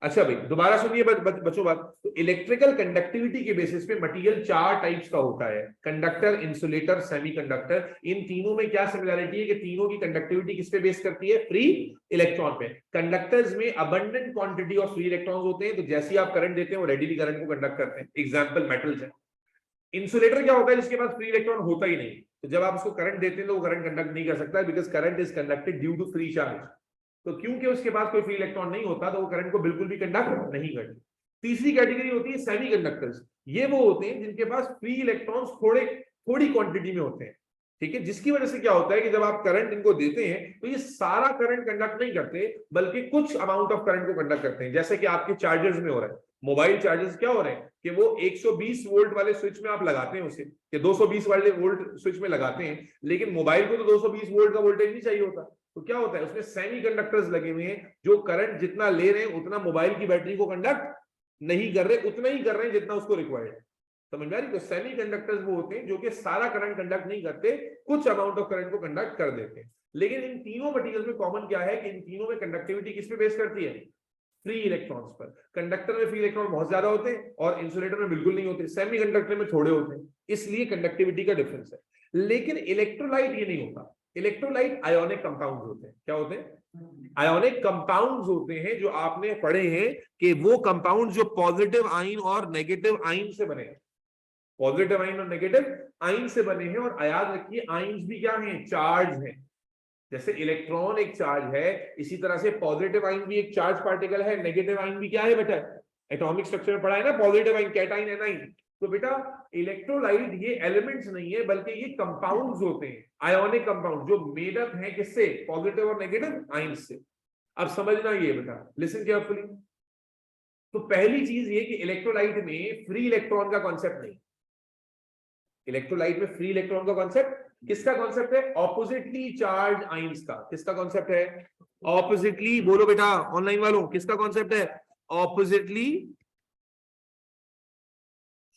अच्छा भाई दोबारा सुनिए बच्चों बात। तो इलेक्ट्रिकल कंडक्टिविटी के बेसिस पे मटेरियल 4 टाइप्स का होता है, कंडक्टर, इंसुलेटर, सेमीकंडक्टर। इन तीनों में क्या सिमिलरिटी है कि तीनों की कंडक्टिविटी किस पे बेस करती है? फ्री इलेक्ट्रॉन पे। कंडक्टर्स में abundant quantity of free electrons होते हैं, तो जैसे ही आप करंट देते हैं वो रेडिली करंट को कंडक्ट करते हैं। एग्जाम्पल मेटल्स है। इंसुलेटर क्या होता है? जिसके पास फ्री इलेक्ट्रॉन होता ही नहीं, तो जब आप उसको करंट देते हैं तो वो करंट कंडक्ट नहीं कर सकता, because current is conducted due to free charge. तो क्योंकि उसके पास कोई फ्री इलेक्ट्रॉन नहीं होता तो वो करंट को बिल्कुल भी कंडक्ट नहीं करती। तीसरी कैटेगरी होती है सेमीकंडक्टर्स। ये वो होते हैं जिनके पास फ्री इलेक्ट्रॉन्स थोड़ी क्वांटिटी में होते हैं, ठीक है, जिसकी वजह से क्या होता है कि जब आप करंट इनको देते हैं तो ये सारा करंट कंडक्ट नहीं करते, बल्कि कुछ अमाउंट ऑफ करंट को कंडक्ट करते हैं, जैसे कि आपके चार्जर्स में हो रहा है। मोबाइल चार्जर्स क्या हो रहे हैं कि वो 120 वोल्ट वाले स्विच में आप लगाते हैं उसे, कि 220 वाले वोल्ट स्विच में लगाते हैं, लेकिन मोबाइल को तो 220 वोल्ट का वोल्टेज नहीं चाहिए होता। तो क्या होता है, उसमें सेमीकंडक्टर्स लगे हुए हैं जो करंट जितना ले रहे हैं उतना मोबाइल की बैटरी को कंडक्ट नहीं कर रहे, उतना ही कर रहे हैं जितना उसको रिक्वायर्ड है। समझ में आ रही? तो सेमीकंडक्टर्स वो होते हैं जो कि सारा करंट कंडक्ट नहीं करते, कुछ अमाउंट ऑफ करंट को कंडक्ट कर देते हैं। लेकिन इन तीनों मटेरियल में कॉमन क्या है कि इन तीनों में कंडक्टिविटी किस पे बेस करती है? फ्री इलेक्ट्रॉन्स पर। कंडक्टर में फ्री इलेक्ट्रॉन बहुत ज्यादा होते हैं और इंसुलेटर में बिल्कुल नहीं होते, सेमीकंडक्टर में थोड़े होते हैं, इसलिए कंडक्टिविटी का डिफरेंस है। लेकिन इलेक्ट्रोलाइट ये नहीं होता। इलेक्ट्रोलाइट आयोनिक कंपाउंड्स होते हैं। क्या होते हैं? आयोनिक कंपाउंड्स होते हैं, जो आपने पढ़े हैं कि वो कंपाउंड जो पॉजिटिव आयन और नेगेटिव आयन से बने हैं, पॉजिटिव आयन और नेगेटिव आयन से बने हैं। और याद रखिए आयन्स भी क्या हैं? चार्ज हैं। जैसे इलेक्ट्रॉन एक चार्ज है, इसी तरह से पॉजिटिव आयन भी एक चार्ज पार्टिकल है, नेगेटिव आयन भी क्या है बेटा? एटॉमिक स्ट्रक्चर में पढ़ा है ना, पॉजिटिव आयन कैटाइन एनाइन। तो बेटा इलेक्ट्रोलाइट ये एलिमेंट्स नहीं है, बल्कि ये कंपाउंड्स होते हैं, आयोनिक कंपाउंड, जो मेड अप है किससे? पॉजिटिव और नेगेटिव आयन से। अब समझना ये बेटा, लिसन केयरफुली। तो पहली चीज ये कि इलेक्ट्रोलाइट में फ्री इलेक्ट्रॉन का कॉन्सेप्ट नहीं। इलेक्ट्रोलाइट में फ्री इलेक्ट्रॉन का कॉन्सेप्ट किसका कॉन्सेप्ट है? ऑपोजिटली चार्ज आयंस का। किसका कॉन्सेप्ट है? ऑपोजिटली, बोलो बेटा ऑनलाइन वालों, किसका कॉन्सेप्ट है? ऑपोजिटली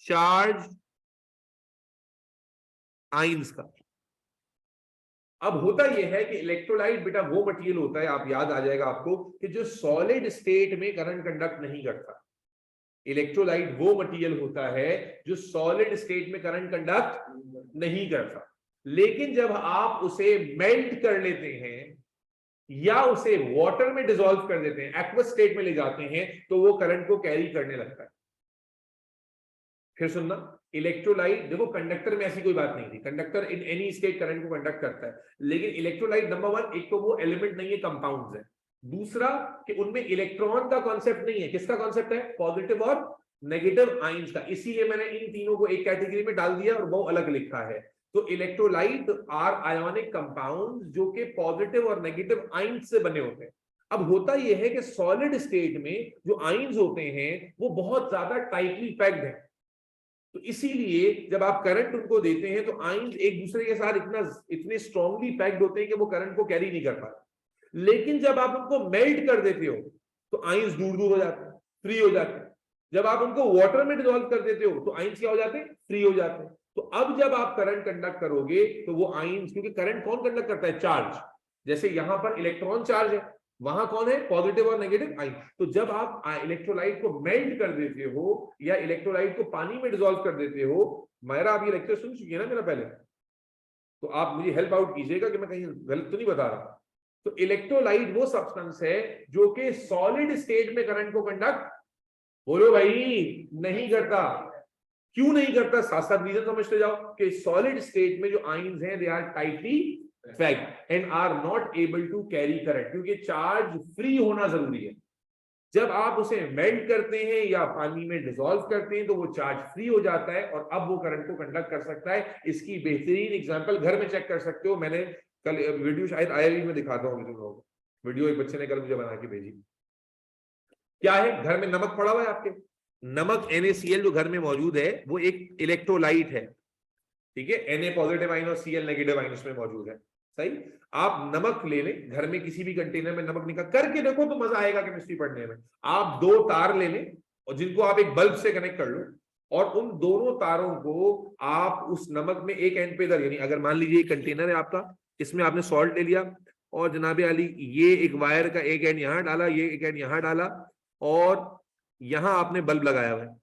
चार्ज आयंस का। अब होता यह है कि इलेक्ट्रोलाइट बेटा वो मटेरियल होता है, आप याद आ जाएगा आपको, कि जो सॉलिड स्टेट में करंट कंडक्ट नहीं करता। इलेक्ट्रोलाइट वो मटेरियल होता है जो सॉलिड स्टेट में करंट कंडक्ट नहीं करता, लेकिन जब आप उसे मेल्ट कर लेते हैं या उसे वाटर में डिसॉल्व कर देते हैं, एक्वस स्टेट में ले जाते हैं, तो वो करंट को कैरी करने लगता है। फिर सुनना, इलेक्ट्रोलाइट देखो, कंडक्टर में ऐसी कोई बात नहीं थी, conductor in any state current को कंडक्ट करता है। लेकिन इलेक्ट्रोलाइट नंबर वन, एक तो वो एलिमेंट नहीं है, कंपाउंड्स है। दूसरा कि उनमें इलेक्ट्रॉन का कॉन्सेप्ट नहीं है। किसका कॉन्सेप्ट है? पॉजिटिव और नेगेटिव आयंस का। इसीलिए मैंने इन तीनों को एक कैटेगरी में डाल दिया और वो अलग लिखा है। तो इलेक्ट्रोलाइट आर आयोनिक कंपाउंड जो कि पॉजिटिव और नेगेटिव आयंस से बने होते हैं। अब होता यह है कि सॉलिड स्टेट में जो आयंस होते हैं वो बहुत ज्यादा टाइटली पैक्ड है, तो इसीलिए जब आप करंट उनको देते हैं तो आयंस एक दूसरे के साथ इतने स्ट्रांगली पैक्ड होते हैं कि वो करंट को कैरी नहीं कर पाते। लेकिन जब आप उनको मेल्ट कर देते हो तो आयंस दूर दूर हो जाते हैं, फ्री हो जाते हैं। जब आप उनको वाटर में डिसॉल्व कर देते हो तो आयंस क्या हो जाते हैं? फ्री हो जाते हैं। तो अब जब आप करंट कंडक्ट करोगे तो वो आयंस, क्योंकि करंट कौन कंडक्ट करता है? चार्ज। जैसे यहां पर इलेक्ट्रॉन चार्ज है, वहां कौन है? पॉजिटिव और नेगेटिव आयन। तो जब आप इलेक्ट्रोलाइट को मेल्ट कर देते हो या इलेक्ट्रोलाइट को पानी में डिसॉल्व कर देते हो, मेरा आप ये लेक्चर सुन चुकी है ना मेरा पहले, तो आप मुझे हेल्प आउट कीजिएगा कि मैं कहीं गलत तो नहीं बता रहा। तो इलेक्ट्रोलाइट वो सब्सटेंस है जो कि सॉलिड स्टेट में करंट को कंडक्ट, बोलो भाई, नहीं करता। क्यों नहीं करता? साथ साथ रीजन समझते जाओ कि सॉलिड स्टेट में जो आयंस हैं they are tightly packed and are not able to carry current, क्योंकि चार्ज फ्री होना जरूरी है। जब आप उसे मेल्ट करते हैं या पानी में डिसॉल्व करते हैं तो वो चार्ज फ्री हो जाता है और अब वो करंट को कंडक्ट कर सकता है। इसकी बेहतरीन एग्जांपल घर में चेक कर सकते हो। मैंने कल वीडियो शायद आईआईबी में दिखाता हूँ तुम लोगों को, वीडियो एक बच्चे ने कल मुझे बना के भेजी। क्या है? घर में नमक पड़ा हुआ है आपके, नमक NaCl जो घर में मौजूद है वो एक इलेक्ट्रोलाइट है, ठीक है। Na पॉजिटिव आयन और Cl नेगेटिव आयन उसमें मौजूद है, सही। आप नमक ले लें, घर में किसी भी कंटेनर में नमक निकाल करके देखो तो मजा आएगा केमिस्ट्री पढ़ने में। आप 2 तार ले लें और जिनको आप एक बल्ब से कनेक्ट कर लो, और उन दोनों तारों को आप उस नमक में एक एंड पे इधर, यानी अगर मान लीजिए कंटेनर है आपका, इसमें आपने सॉल्ट ले लिया और जनाबे अली ये एक वायर का एक एंड यहां डाला, ये एक एंड यहां डाला और यहां आपने बल्ब लगाया हुआ है,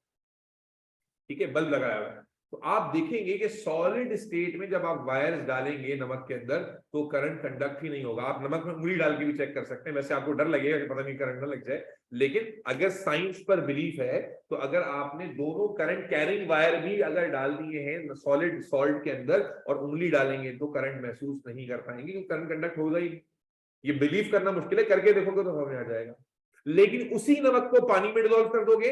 ठीक है, बल्ब लगाया हुआ है। तो आप देखेंगे कि सॉलिड स्टेट में जब आप वायर्स डालेंगे नमक के अंदर तो करंट कंडक्ट ही नहीं होगा। आप नमक में उंगली डाल के भी चेक कर सकते हैं, वैसे आपको डर लगेगा कि पता नहीं करंट ना लग जाए, लेकिन अगर साइंस पर बिलीफ है तो अगर आपने दोनों करंट कैरिंग वायर भी अगर डाल दिए हैं सॉलिड सॉल्ट के अंदर और उंगली डालेंगे तो करंट महसूस नहीं कर पाएंगे, क्योंकि करंट कंडक्ट होगा ही। ये बिलीव करना मुश्किल है, करके देखोगे तो समझ आ जाएगा। लेकिन उसी नमक को पानी में डिसॉल्व कर दोगे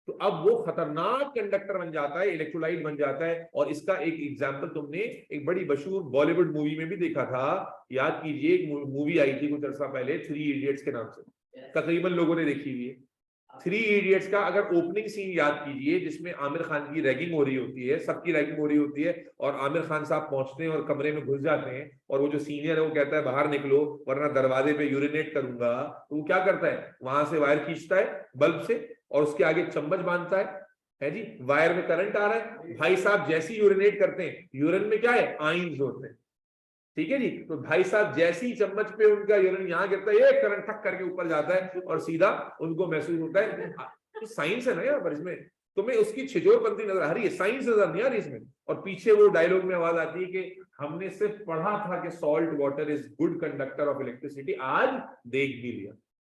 तो अब वो खतरनाक कंडक्टर बन जाता है, इलेक्ट्रोलाइट बन जाता है। और इसका एक एग्जांपल तुमने एक बड़ी मशहूर बॉलीवुड मूवी में भी देखा था, याद कीजिए, एक मूवी आई थी कुछ अर्सा पहले, 3 इडियट्स के नाम से, तकरीबन लोगों ने देखी हुई है। थ्री इडियट्स का अगर ओपनिंग सीन याद कीजिए जिसमें आमिर खान की रैगिंग हो रही होती है, सबकी रैगिंग हो रही होती है और आमिर खान साहब पहुंचते हैं और कमरे में घुस जाते हैं और वो जो सीनियर है वो कहता है बाहर निकलो वरना दरवाजे पे यूरिनेट करूंगा, तो वो क्या करता है, वहां से वायर खींचता है बल्ब से और उसके आगे चम्मच बांधता है जी, वायर में करंट आ रहा है, भाई साहब जैसे ही यूरिनेट करते हैं, यूरिन में क्या है, आइंस होते हैं, ठीक है जी, तो भाई साहब जैसे ही चम्मच पे उनका यूरिन यहाँ गिरता है, ये करंट ठक करके ऊपर जाता है और सीधा उनको महसूस होता है। तो साइंस है ना यार, पर इसमें तुम्हें उसकी छिजोरपंती नजर आ रही है, साइंस नजर नहीं आ रही इसमें। और पीछे वो डायलॉग में आवाज आती है कि हमने सिर्फ पढ़ा था कि salt water is good conductor of electricity, आज देख भी लिया।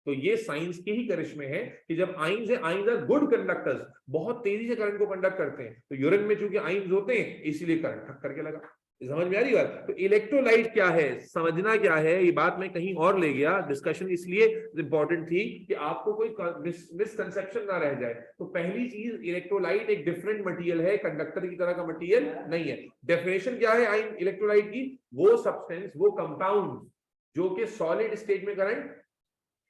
तो ये साइंस के ही करिश्मे हैं कि जब आइंस है, आइंस आर गुड कंडक्टर्स, बहुत तेजी से करंट को कंडक्ट करते हैं, तो यूरिन में चूंकि आइंस होते हैं इसीलिए करंट ठक करके लगा। समझ में आ रही बात? तो इलेक्ट्रोलाइट क्या है, समझना क्या है, ये बात मैं कहीं और ले गया, डिस्कशन इसलिए इंपॉर्टेंट थी कि आपको कोई मिसकंसेप्शन ना रह जाए। तो पहली चीज, इलेक्ट्रोलाइट एक डिफरेंट मटेरियल है, कंडक्टर की तरह का मटेरियल नहीं है। डेफिनेशन क्या है आइन इलेक्ट्रोलाइट की, वो सब्सटेंस, वो कंपाउंड जो कि सॉलिड स्टेट में करंट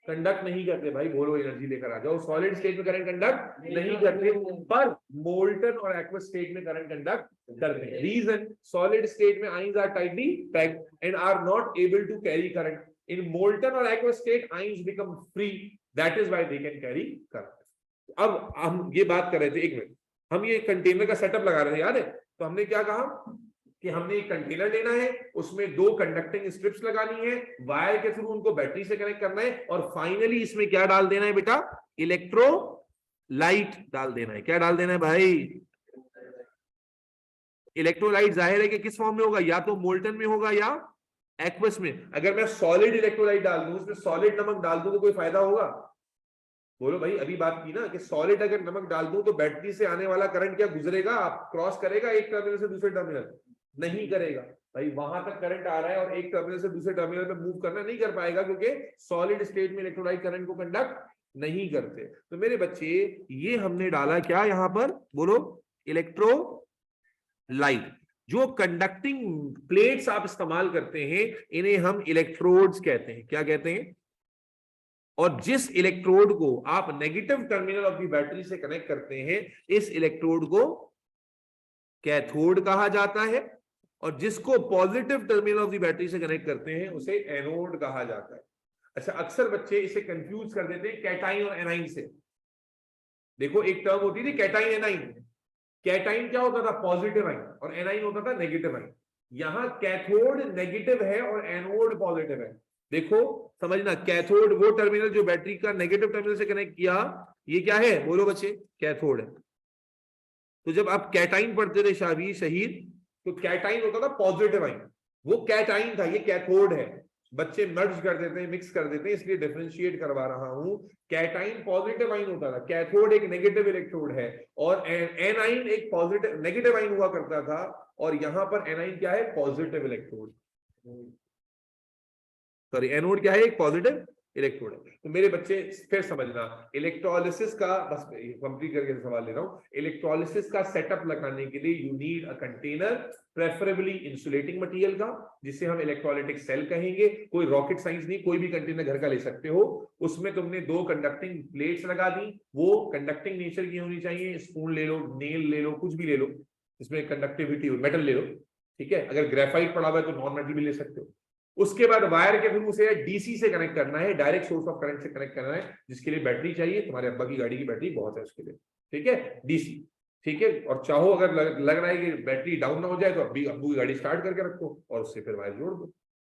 कंडक्ट नहीं करते, भाई बोलो एनर्जी लेकर आ जाओ, सॉलिड स्टेट में करंट कंडक्ट नहीं करते, पर मोल्टन और एक्वस स्टेट में करंट कंडक्ट करते हैं। रीजन, सॉलिड स्टेट में ions are tightly packed and are not able to carry current, in molten और aqueous state ions become free, that is why they can carry current. अब हम ये बात कर रहे थे, एक मिनट, हम ये कंटेनर का सेटअप लगा रहे थे, याद है? तो हमने क्या कहा कि हमने एक कंटेनर लेना है, उसमें दो कंडक्टिंग स्ट्रिप्स लगानी है, वायर के थ्रू उनको बैटरी से कनेक्ट करना है और फाइनली इसमें क्या डाल देना है बेटा, इलेक्ट्रोलाइट डाल देना है। क्या डाल देना है भाई? इलेक्ट्रोलाइट जाहिर है कि किस फॉर्म में होगा, या तो मोल्टन में होगा या एक्वस में। अगर मैं सॉलिड इलेक्ट्रोलाइट डाल दूं, उसमें सॉलिड नमक डाल दूं तो कोई फायदा होगा? बोलो भाई, अभी बात की ना कि सॉलिड अगर नमक डाल दूं तो बैटरी से आने वाला करंट क्या गुजरेगा, क्रॉस करेगा एक टर्मिनल से दूसरे टर्मिनल? नहीं करेगा भाई, वहां तक करंट आ रहा है और एक टर्मिनल से दूसरे टर्मिनल पे मूव करना नहीं कर पाएगा, क्योंकि सॉलिड स्टेट में इलेक्ट्रोलाइट करंट को कंडक्ट नहीं करते। तो मेरे बच्चे, ये हमने डाला क्या यहां पर, बोलो, इलेक्ट्रोलाइट। जो कंडक्टिंग प्लेट्स आप इस्तेमाल करते हैं इन्हें हम इलेक्ट्रोड्स कहते हैं। क्या कहते हैं? और जिस इलेक्ट्रोड को आप negative terminal of the battery से कनेक्ट करते हैं, इस इलेक्ट्रोड को कैथोड कहा जाता है, और जिसको positive terminal of the battery से कनेक्ट करते हैं उसे एनोड कहा जाता है। अच्छा, अक्सर बच्चे इसे कंफ्यूज कर देते हैं कैटाइन और एनाइन से। देखो, एक टर्म होती थी कैटाइन एनाइन। कैटाइन क्या होता था? पॉजिटिव आइन, और एनाइन होता था नेगेटिव आइन। यहां कैथोड नेगेटिव है और एनोड पॉजिटिव है। देखो समझना, कैथोड वो टर्मिनल जो बैटरी का नेगेटिव टर्मिनल से कनेक्ट किया, ये क्या है बोलो बच्चे? कैथोड है। तो जब आप कैटाइन पढ़ते थे शाबी शहीद, तो कैटाइन होता था पॉजिटिव आइन, वो कैटाइन था, ये कैथोड है। बच्चे मर्ज कर देते हैं, मिक्स कर देते हैं, इसलिए डिफरेंशिएट करवा रहा हूं। कैटाइन पॉजिटिव आइन होता था, कैथोड एक नेगेटिव इलेक्ट्रोड है, और एनाइन एक पॉजिटिव नेगेटिव आइन हुआ करता था, और यहां पर एनाइन क्या है? पॉजिटिव इलेक्ट्रोड, सॉरी एनोड क्या है? एक पॉजिटिव इलेक्ट्रोड है। तो मेरे बच्चे फिर समझना, इलेक्ट्रोलिसिस का, बस कंप्लीट करके सवाल ले रहा हूं, इलेक्ट्रोलिसिस का सेटअप लगाने के लिए you need a container, preferably insulating material का, जिसे हम इलेक्ट्रोलाइटिक सेल कहेंगे। कोई रॉकेट साइंस नहीं, कोई भी कंटेनर घर का ले सकते हो। उसमें तुमने दो कंडक्टिंग प्लेट्स लगा दी, वो कंडक्टिंग नेचर की होनी चाहिए। स्पून ले लो, नेल ले लो, कुछ भी ले लो, इसमें कंडक्टिविटी हो, मेटल ले लो, ठीक है। अगर ग्रेफाइट पड़ा हुआ है तो नॉन मेटल भी ले सकते हो। उसके बाद वायर के थ्रू उसे डीसी से कनेक्ट करना है, डायरेक्ट सोर्स ऑफ करंट से कनेक्ट करना है, जिसके लिए बैटरी चाहिए। तुम्हारे अब्बा की गाड़ी की बैटरी बहुत है उसके लिए, ठीक है, डीसी, ठीक है। और चाहो अगर लग रहा है कि बैटरी डाउन ना हो जाए, तो अब्बू की गाड़ी स्टार्ट करके रखो और उससे फिर वायर जोड़ दो,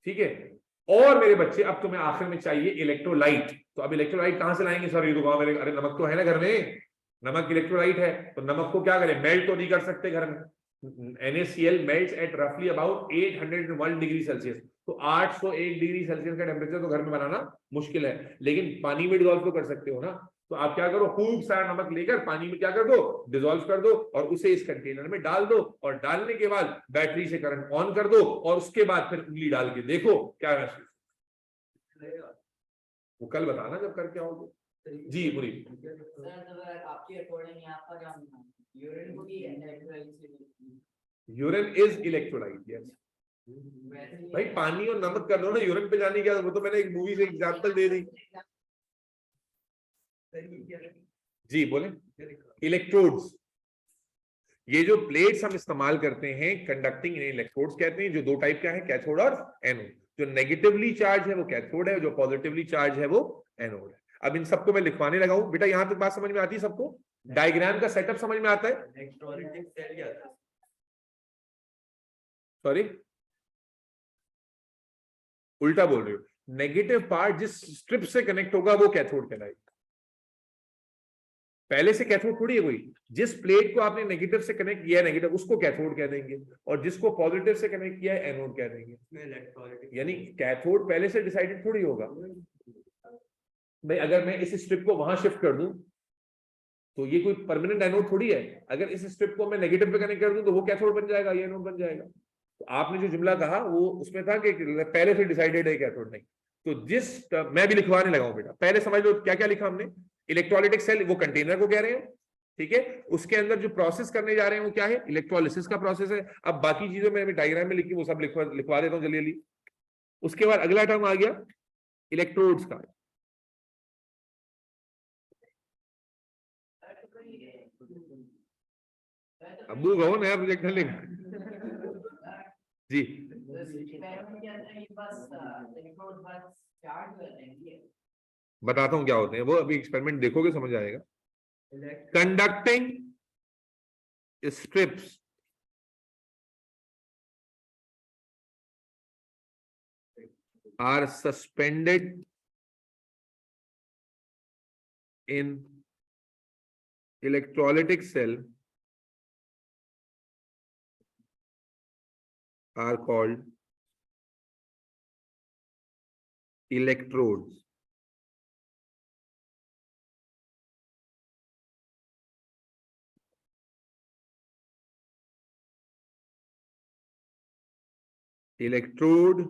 ठीक है। और मेरे बच्चे, अब तुम्हें आखिर में चाहिए इलेक्ट्रोलाइट। तो अब इलेक्ट्रोलाइट कहां से लाएंगे सर? ये तो गाँव में, अरे नमक तो है ना घर में, नमक इलेक्ट्रोलाइट है, तो नमक को क्या करें? मेल्ट तो नहीं कर सकते घर में। NaCl melts at roughly about 801 degree Celsius. तो 801 डिग्री सेल्सियस का टेम्परेचर तो घर में बनाना मुश्किल है, लेकिन पानी में डिजोल्व तो कर सकते हो ना। तो आप क्या करो, खूब सारा नमक लेकर पानी में क्या कर दो? डिजोल्व कर दो, और उसे इस कंटेनर में डाल दो, और डालने के बाद बैटरी से करंट ऑन कर दो, और उसके बाद फिर उंगली डाल के देखो क्या महसूस। वो कल बताना जब करके आओगे। जी मुरीद, आपके अकॉर्डिंग आपका क्या मानना है? यूरिन को भी इलेक्ट्रोलाइट से, यूरिन इज इलेक्ट्रोलाइट, यस भाई। पानी और नमक कर लो ना, यूरिन पे जाने क्या, वो तो मैंने एक मूवी से एग्जांपल दे दी। जी बोले। इलेक्ट्रोड्स, ये जो प्लेट्स हम इस्तेमाल करते हैं कंडक्टिंग इलेक्ट्रोड्स कहते हैं। जो दो टाइप का है, कैथोड और एनोड। जो नेगेटिवली चार्ज है वो कैथोड है, जो पॉजिटिवली चार्ज है वो एनोड है। अब इन सबको मैं लिखवाने लगा हूं। बेटा यहां तक बात समझ में आती है सबको? डायग्राम का सेटअप समझ में आता है? सॉरी, उल्टा बोल रहे हो। नेगेटिव पार्ट जिस स्ट्रिप से कनेक्ट होगा वो कैथोड कहलाएगा। पहले से कैथोड थोड़ी है कोई। जिस प्लेट को आपने नेगेटिव से कनेक्ट किया है, नेगेटिव, उसको कैथोड कह देंगे, और जिसको पॉजिटिव से कनेक्ट किया है एनोड कह देंगे। यानी कैथोड पहले से डिसाइडेड थोड़ी होगा भाई। अगर मैं इस स्ट्रिप को वहां शिफ्ट कर दूं तो ये कोई परमानेंट एनोड थोड़ी है। अगर इस स्ट्रिप को मैं नेगेटिव पे कनेक्ट कर दूं तो वो कैथोड बन जाएगा, ये एनोड बन जाएगा। तो आपने जो जुमला कहा वो उसमें था कि पहले से डिसाइडेड है कैथोड, नहीं। तो जिस मैं भी लिखवाने लगा हूं बेटा, पहले समझ लो क्या क्या लिखा हमने। इलेक्ट्रोलाइटिक सेल वो कंटेनर को कह रहे हैं, ठीक है। उसके अंदर जो प्रोसेस करने जा रहे हैं वो क्या है? इलेक्ट्रोलिसिस का प्रोसेस है। अब बाकी चीजों में डायग्राम में लिखी वो सब लिखवा देता हूं जल्दी जल्दी। उसके बाद अगला टर्म आ गया इलेक्ट्रोड्स का। अब्बू कहो नया प्रोजेक्ट लिख जी। बताता हूं क्या होते हैं वो, अभी एक्सपेरिमेंट देखोगे समझ आएगा। Conducting strips are suspended in electrolytic cell are called electrodes. Electrode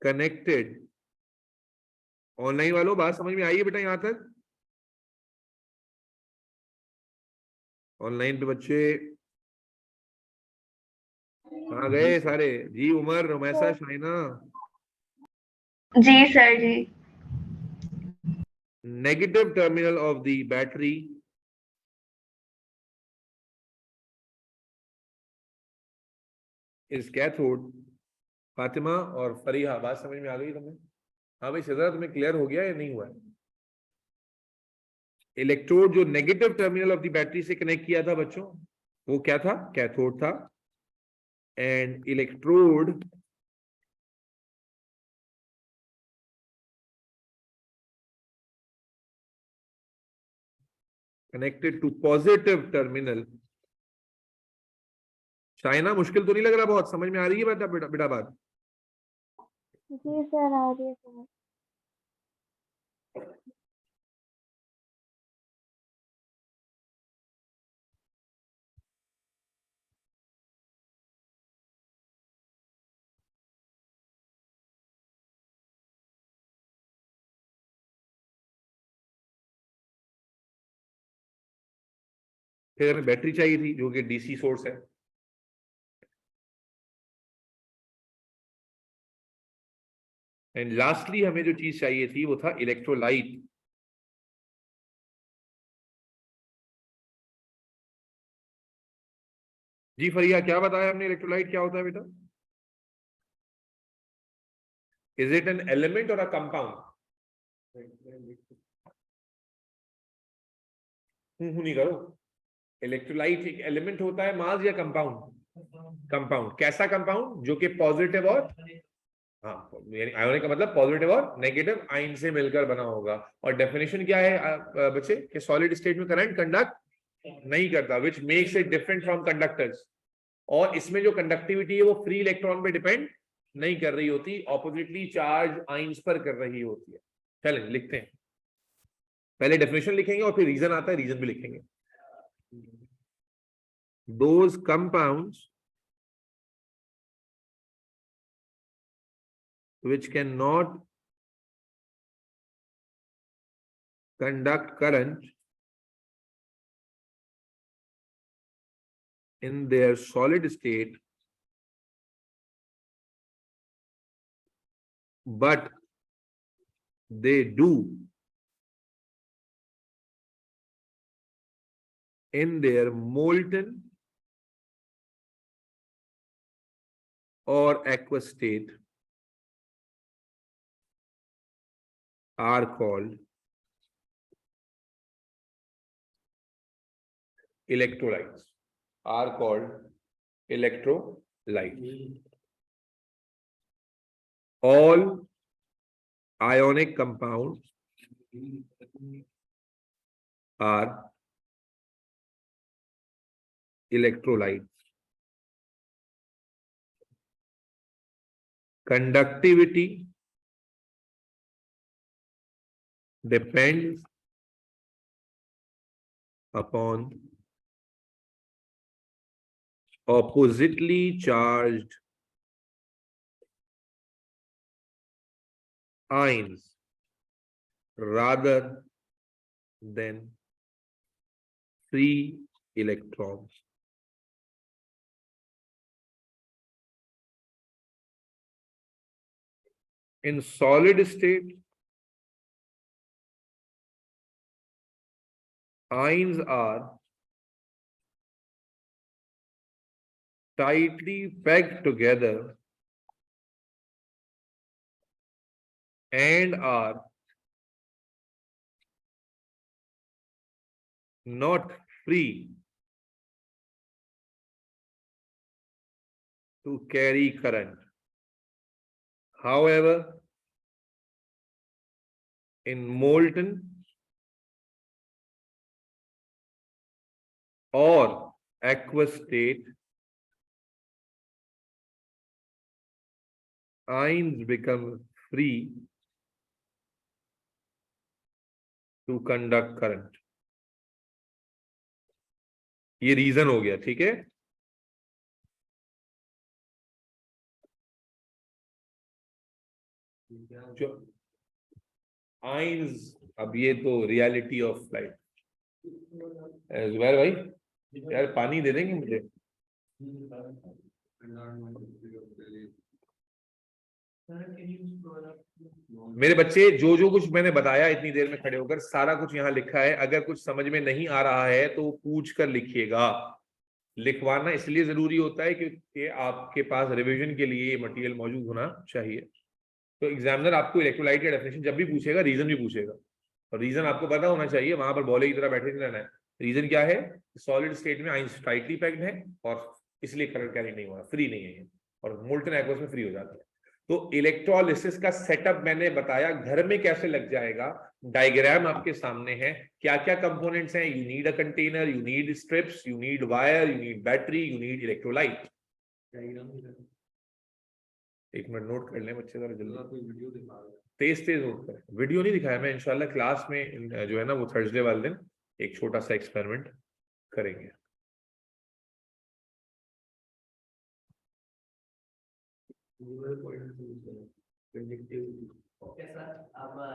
connected, online वालों बात समझ में आई है बेटा यहां तक? ऑनलाइन पे बच्चे कहाँ गए सारे? जी उमर, रुमैसा, शाइना। जी सर जी। Negative terminal of the battery is cathode. Fatima और फरीहा बात समझ में आ गई तुम्हें? हाँ भाई सिद्धार्थ, तुम्हें क्लियर हो गया या नहीं हुआ? इलेक्ट्रोड जो negative terminal of the battery से कनेक्ट किया था बच्चों, वो क्या था? कैथोड था। And electrode connected to positive terminal. Shaina मुश्किल तो नहीं लग रहा बहुत? समझ में आ रही है बेटा बेटा बात? जी सर आ रही है समझ। फिर हमें बैटरी चाहिए थी जो कि डीसी सोर्स है। एंड लास्टली हमें जो चीज चाहिए थी वो था इलेक्ट्रोलाइट। जी फरिया, क्या बताया हमने? इलेक्ट्रोलाइट क्या होता है बेटा? इज इट एन एलिमेंट और अ कंपाउंड? नहीं करो। इलेक्ट्रोलाइट एक एलिमेंट होता है मास या कंपाउंड? कंपाउंड। कैसा कंपाउंड? जो कि पॉजिटिव और, हाँ, आयोनिक का मतलब पॉजिटिव और नेगेटिव आयन से मिलकर बना होगा। और डेफिनेशन क्या है बच्चे? कि सॉलिड स्टेट में करंट कंडक्ट नहीं करता, which makes it different from conductors. और इसमें जो कंडक्टिविटी है वो फ्री इलेक्ट्रॉन पे डिपेंड नहीं कर रही होती, ऑपोजिटली चार्ज आइंस पर कर रही होती है। चलें लिखते हैं, पहले डेफिनेशन लिखेंगे और फिर रीजन आता है, रीजन भी लिखेंगे। Those compounds which cannot conduct current in their solid state but they do in their molten or aqueous state are called electrolytes. Are called electrolytes. All ionic compounds are electrolytes. Conductivity depends upon oppositely charged ions rather than free electrons. In solid state, ions are tightly pegged together and are not free to carry current. However, in molten or aqueous state, ions become free to conduct current. ये reason हो गया, ठीक है। जो ions, अब ये तो reality of life. Zubair भाई यार पानी दे देंगे मुझे? मेरे बच्चे जो जो कुछ मैंने बताया इतनी देर में खड़े होकर, सारा कुछ यहाँ लिखा है। अगर कुछ समझ में नहीं आ रहा है तो पूछ कर लिखिएगा। लिखवाना इसलिए जरूरी होता है क्योंकि आपके पास रिवीजन के लिए मटेरियल मौजूद होना चाहिए। तो एग्जामिनर आपको इलेक्ट्रोलाइट का डेफिनेशन जब भी पूछेगा, रीजन भी पूछेगा, और रीजन आपको पता होना चाहिए। वहां पर बॉले की तरह बैठे नहीं रहना है। रीजन क्या है? सॉलिड स्टेट में आइंस टाइटली पैक्ड है और इसलिए करंट कैरी नहीं हो रहा, फ्री नहीं है ये, और मोल्टन एक्वस में फ्री हो जाता है। तो इलेक्ट्रोलिसिस का सेटअप मैंने बताया, घर में कैसे लग जाएगा। डायग्राम आपके सामने है, क्या क्या कंपोनेंट्स हैं। You need a container, you need strips, you need wire, you need battery, you need electrolyte. एक मिनट नोट कर लें बच्चे, जरा जल्दी तेज तेज नोट करें। वीडियो नहीं दिखाया मैं, इंशाल्लाह क्लास में जो है ना वो थर्सडे वाले दिन एक छोटा सा एक्सपेरिमेंट करेंगे।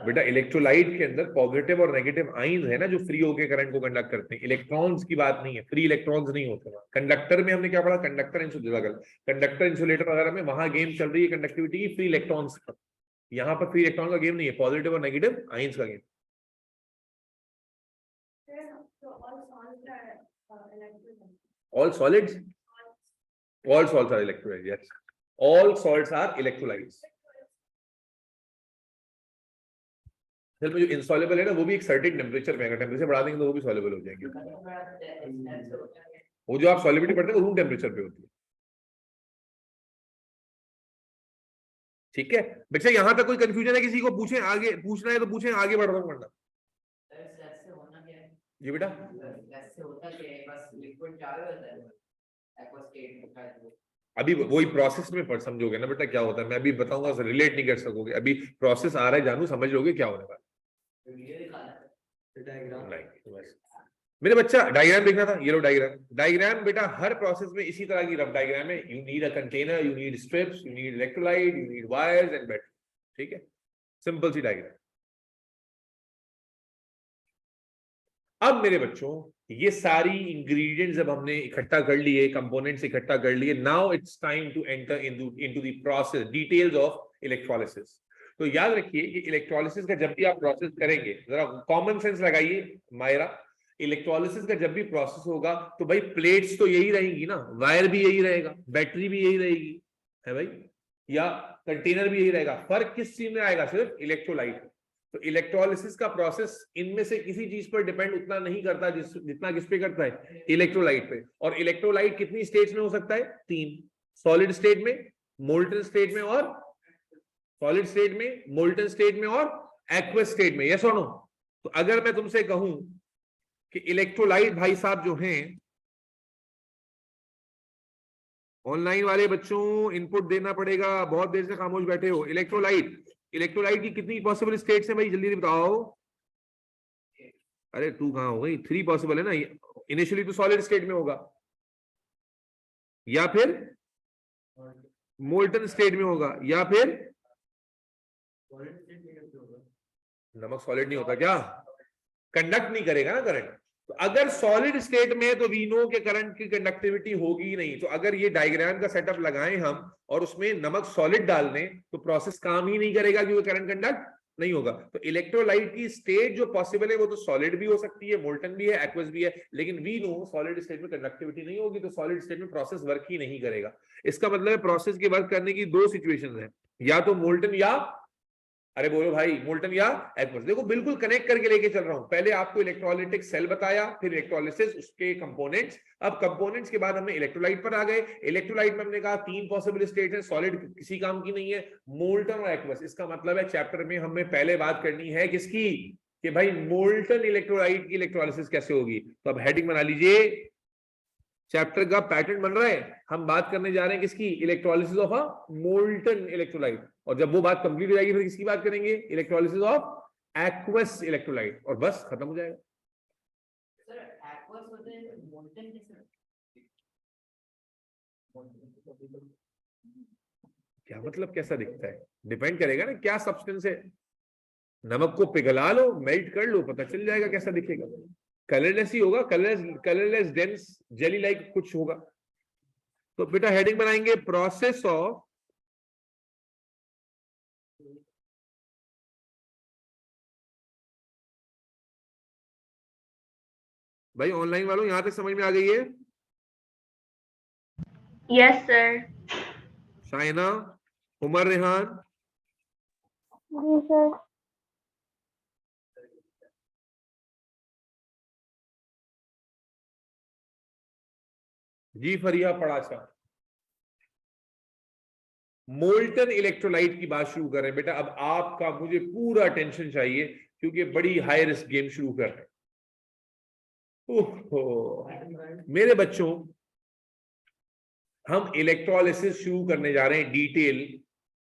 बेटा इलेक्ट्रोलाइट के अंदर पॉजिटिव और नेगेटिव आइंस है ना जो फ्री होकर करंट को कंडक्ट करते हैं। इलेक्ट्रॉन्स की बात नहीं है, फ्री इलेक्ट्रॉन्स नहीं होते। कंडक्टर में हमने क्या पढ़ा? कंडक्टर इंसुलेटर वगैरह में वहां गेम चल रही है कंडक्टिविटी की, फ्री इलेक्ट्रॉन्स का। यहाँ पर फ्री इलेक्ट्रॉन का गेम नहीं है, पॉजिटिव और नेगेटिव आइंस का game. All solids? All salts are electrolytes, yes. All salts are electrolytes. फिर जो insoluble है ना वो भी एक सर्टेन टेम्परेचर में, अगर टेम्परेचर बढ़ा देंगे तो वो भी soluble हो जाएंगे। वो जो आप सॉलिबिलिटी पढ़ते हैं वो रूम टेम्परेचर पे होती है, ठीक है बच्चे। यहां तक कोई कंफ्यूजन है किसी को? पूछें, आगे पूछना है तो पूछें, आगे बढ़ रहा हूँ वरना। जी बेटा अभी वही प्रोसेस में पर समझोगे ना बेटा क्या होता है। मैं अभी बताऊंगा, रिलेट नहीं कर सकोगे। अभी प्रोसेस आ रहा है जानू, समझ लोगे क्या होने वाला। मेरे बच्चा डायग्राम देखना था, ये लो डायग्राम बेटा हर प्रोसेस में इसी तरह की रफ डायग्राम है। You need a container, you need strips, you need electrolyte, you need wires and battery, ठीक है। Simple C diagram. अब मेरे बच्चों ये सारी इंग्रेडिएंट्स जब हमने इकट्ठा कर लिए, कंपोनेंट्स इकट्ठा कर लिए, now it's time to enter into the process details of electrolysis. तो याद रखिए कि इलेक्ट्रोलिसिस का जब भी आप प्रोसेस करेंगे, जरा कॉमन सेंस लगाइए मायरा, इलेक्ट्रोलिसिस का जब भी प्रोसेस होगा तो भाई प्लेट्स तो यही रहेंगी ना, वायर भी यही रहेगा, बैटरी भी यही रहेगी, है भाई, या कंटेनर भी यही रहेगा। फर्क किस चीज में आएगा? सिर्फ इलेक्ट्रोलाइट। तो इलेक्ट्रोलिसिस का प्रोसेस इनमें से किसी चीज पर डिपेंड उतना नहीं करता जितना किस पे करता है? इलेक्ट्रोलाइट पे। और इलेक्ट्रोलाइट कितनी स्टेज में हो सकता है? 3। सॉलिड स्टेट में, मोल्टन स्टेट में, और सॉलिड स्टेट में, मोल्टन स्टेट में, और एक्वस स्टेट में। यस और नो? तो अगर मैं तुमसे कहूं कि इलेक्ट्रोलाइट भाई साहब जो हैं, ऑनलाइन वाले बच्चों इनपुट देना पड़ेगा, बहुत देर से खामोश बैठे हो। इलेक्ट्रोलाइट की कितनी पॉसिबल स्टेट्स हैं भाई, जल्दी बताओ। अरे 2 कहां हो गई? 3 पॉसिबल है ना। इनिशियली तो सॉलिड स्टेट में होगा, या फिर मोल्टन स्टेट में होगा, या फिर नमक सॉलिड नहीं होता क्या? कंडक्ट नहीं करेगा ना करंट। तो अगर सॉलिड स्टेट में है तो वी नो के करंट की कंडक्टिविटी होगी ही नहीं। तो अगर ये डायग्राम का सेटअप लगाएं हम और उसमें नमक सॉलिड डाल दें तो प्रोसेस काम ही नहीं करेगा, क्योंकि करंट कंडक्ट नहीं होगा। तो इलेक्ट्रोलाइट की स्टेट जो पॉसिबल है वो तो सॉलिड भी हो सकती है, मोल्टन भी है, एक्वस भी है, लेकिन वी नो सॉलिड स्टेट में कंडक्टिविटी नहीं होगी, तो सॉलिड स्टेट में प्रोसेस वर्क ही नहीं करेगा। इसका मतलब है प्रोसेस के वर्क करने की 2 सिचुएशंस हैं, या तो मोल्टन या, अरे बोलो भाई, मोल्टन या एक्वस। देखो बिल्कुल कनेक्ट करके लेके चल रहा हूं। पहले आपको इलेक्ट्रोलाइटिक सेल बताया, फिर इलेक्ट्रोलिसिस, उसके कंपोनेंट्स। अब कंपोनेंट्स के बाद हमने इलेक्ट्रोलाइट पर आ गए। इलेक्ट्रोलाइट में हमने कहा 3 पॉसिबल स्टेट है, सॉलिड किसी काम की नहीं है, मोल्टन और एक्वस। इसका मतलब है चैप्टर में हमें पहले बात करनी है किसकी? कि भाई मोल्टन इलेक्ट्रोलाइट की इलेक्ट्रोलिसिस कैसे होगी। तो अब हेडिंग बना लीजिए, चैप्टर का पैटर्न बन रहा है। हम बात करने जा रहे हैं किसकी? Electrolysis of a molten electrolyte. और जब वो बात कंप्लीट हो जाएगी फिर किसकी बात करेंगे? इलेक्ट्रोलिसिस ऑफ एक्वस इलेक्ट्रोलाइट, और बस खत्म हो जाएगा। सर एक्वस होते हैं, मोल्टन कैसे? क्या मतलब कैसा दिखता है? डिपेंड करेगा ना क्या सब्सटेंस है। नमक को पिघला लो, मेल्ट कर लो, पता चल जाएगा कैसा दिखेगा। कलरलेस ही होगा, कलरलेस डेंस जेली लाइक कुछ होगा। तो बेटा हेडिंग बनाएंगे प्रोसेस ऑफ भाई ऑनलाइन वालों यहां तक समझ में आ गई है? Yes sir. शाइना, उमर रेहान, जी सर। जी फरिया पड़ाचा। मोल्टन इलेक्ट्रोलाइट की बात शुरू कर रहे हैं बेटा। अब आपका मुझे पूरा अटेंशन चाहिए, क्योंकि बड़ी हाई रिस्क गेम शुरू कर रहे हैं। ओहो मेरे बच्चों, हम इलेक्ट्रोलिसिस शुरू करने जा रहे हैं डिटेल,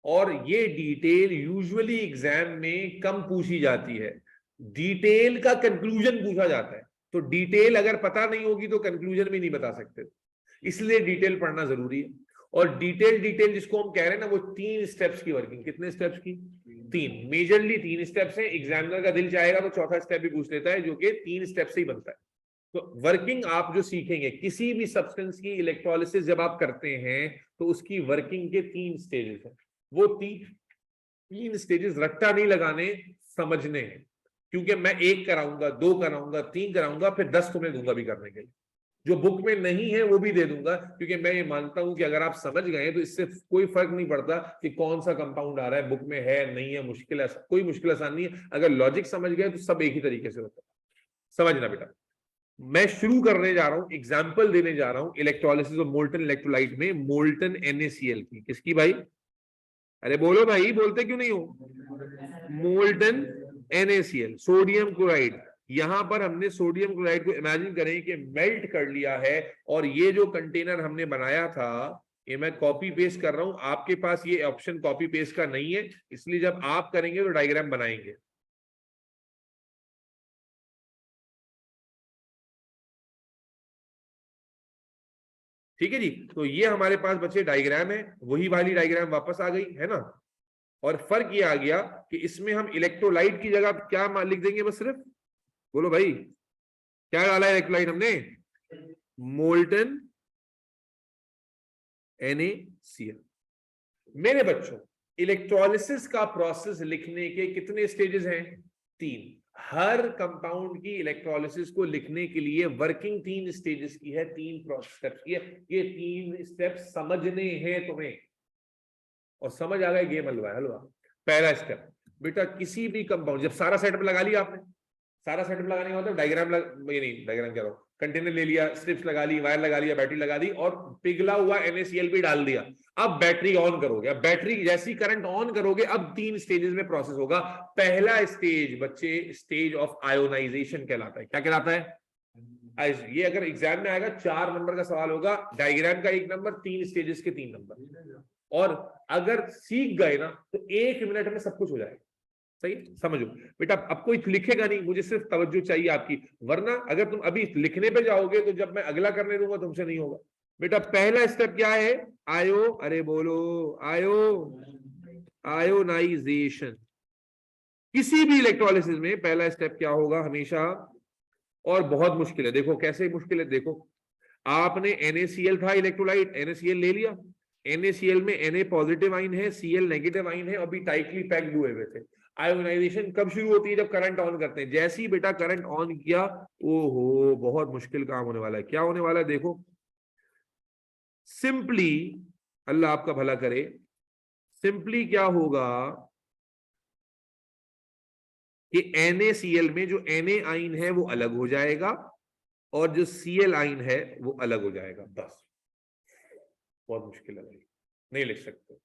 और ये डिटेल यूजुअली एग्जाम में कम पूछी जाती है। डिटेल का कंक्लूजन पूछा जाता है, तो डिटेल अगर पता नहीं होगी तो कंक्लूजन भी नहीं बता सकते, इसलिए डिटेल पढ़ना जरूरी है। और डिटेल जिसको हम कह रहे हैं ना, वो 3 स्टेप्स की वर्किंग। कितने स्टेप्स की? 3, मेजरली 3 स्टेप्स हैं। एग्जामिनर का दिल चाहेगा तो चौथा स्टेप भी पूछ लेता है, जो कि 3 स्टेप से ही बनता है। तो वर्किंग आप जो सीखेंगे किसी भी सब्सटेंस की इलेक्ट्रोलिसिस जब आप करते हैं तो उसकी वर्किंग के 3 स्टेजेस हैं। वो 3 स्टेजेस रट्टा नहीं लगाने, समझने हैं। क्योंकि मैं 1 कराऊंगा, 2 कराऊंगा, 3 कराऊंगा, फिर 10 तुम्हें दूंगा भी करने के लिए। जो बुक में नहीं है वो भी दे दूंगा, क्योंकि मैं ये मानता हूं कि अगर आप समझ गए तो इससे कोई फर्क नहीं पड़ता कि कौन सा कंपाउंड आ रहा है, बुक में है नहीं है, मुश्किल है, कोई मुश्किल आसान नहीं है। अगर लॉजिक समझ गए तो सब एक ही तरीके से होता है। समझना बेटा, मैं शुरू करने जा रहा हूं, एग्जाम्पल देने जा रहा हूं इलेक्ट्रोलिसिस ऑफ मोल्टन इलेक्ट्रोलाइट में मोल्टन NaCl की। किसकी भाई? अरे बोलो भाई, बोलते क्यों नहीं हो? Molten NaCl, sodium chloride. यहां पर हमने सोडियम क्लोराइड को इमेजिन करें कि मेल्ट कर लिया है, और ये जो कंटेनर हमने बनाया था, ये मैं कॉपी पेस्ट कर रहा हूं। आपके पास ये ऑप्शन कॉपी पेस्ट का नहीं है, इसलिए जब आप करेंगे तो डायग्राम बनाएंगे। ठीक है जी। तो ये हमारे पास बचे डायग्राम है, वही वाली डायग्राम वापस आ गई है ना। और फर्क ये आ गया कि इसमें हम इलेक्ट्रोलाइट की जगह क्या लिख देंगे? बस सिर्फ बोलो भाई, क्या डाला है इलेक्ट्रोलाइट हमने? Molten NaCl। मेरे बच्चों, इलेक्ट्रोलिसिस का प्रोसेस लिखने के कितने स्टेजेस हैं? 3। हर कंपाउंड की इलेक्ट्रोलिसिस को लिखने के लिए वर्किंग 3 स्टेजेस की है, 3 प्रोसेस स्टेप्स की है। ये 3 स्टेप्स समझने हैं तुम्हें, और समझ आ गया गेम हलवा हलवा। पहला स्टेप बेटा, किसी भी कंपाउंड, जब सारा सेटअप लगा लिया आपने, सारा सेटअप लगाने का मतलब डायग्राम ये नहीं, डायग्राम कह रहा हूं, कंटेनर ले लिया, स्ट्रिप्स लगा ली, वायर लगा लिया, बैटरी लगा दी और पिघला हुआ NaCl भी डाल दिया। अब बैटरी ऑन करोगे, अब बैटरी जैसी करंट ऑन करोगे, अब 3 स्टेजेस में प्रोसेस होगा। पहला स्टेज बच्चे स्टेज ऑफ आयोनाइजेशन कहलाता है। क्या कहलाता है? ये अगर एग्जाम में आएगा 4 नंबर का सवाल होगा, डायग्राम का 1 नंबर, 3 स्टेजेस के 3 नंबर। और अगर सीख गए ना तो 1 मिनट में सब कुछ हो जाएगा। सही, समझो बेटा। अब कोई लिखेगा नहीं, मुझे सिर्फ तवज्जो चाहिए आपकी, वरना अगर तुम अभी लिखने पे जाओगे तो जब मैं अगला करने दूंगा तुमसे नहीं होगा। बेटा पहला स्टेप क्या है? अरे बोलो, आयोनाइजेशन। किसी भी इलेक्ट्रोलिसिस में पहला स्टेप क्या होगा हमेशा? और बहुत मुश्किल है, देखो कैसे मुश्किल है। देखो आपने NaCl था इलेक्ट्रोलाइट, NaCl ले लिया, NaCl में Na पॉजिटिव आइन है, Cl नेगेटिव आइन है, अभी टाइटली पैक्ड हुए हुए थे। आयोनाइजेशन कब शुरू होती है? जब करंट ऑन करते हैं। जैसे ही बेटा करंट ऑन किया, ओहो बहुत मुश्किल काम होने वाला है। क्या होने वाला है? देखो सिंपली, अल्लाह आपका भला करे, सिंपली क्या होगा कि NaCl में जो Na आइन है वो अलग हो जाएगा और जो Cl आइन है वो अलग हो जाएगा। बस, बहुत मुश्किल है भाई, नहीं लिख सकते।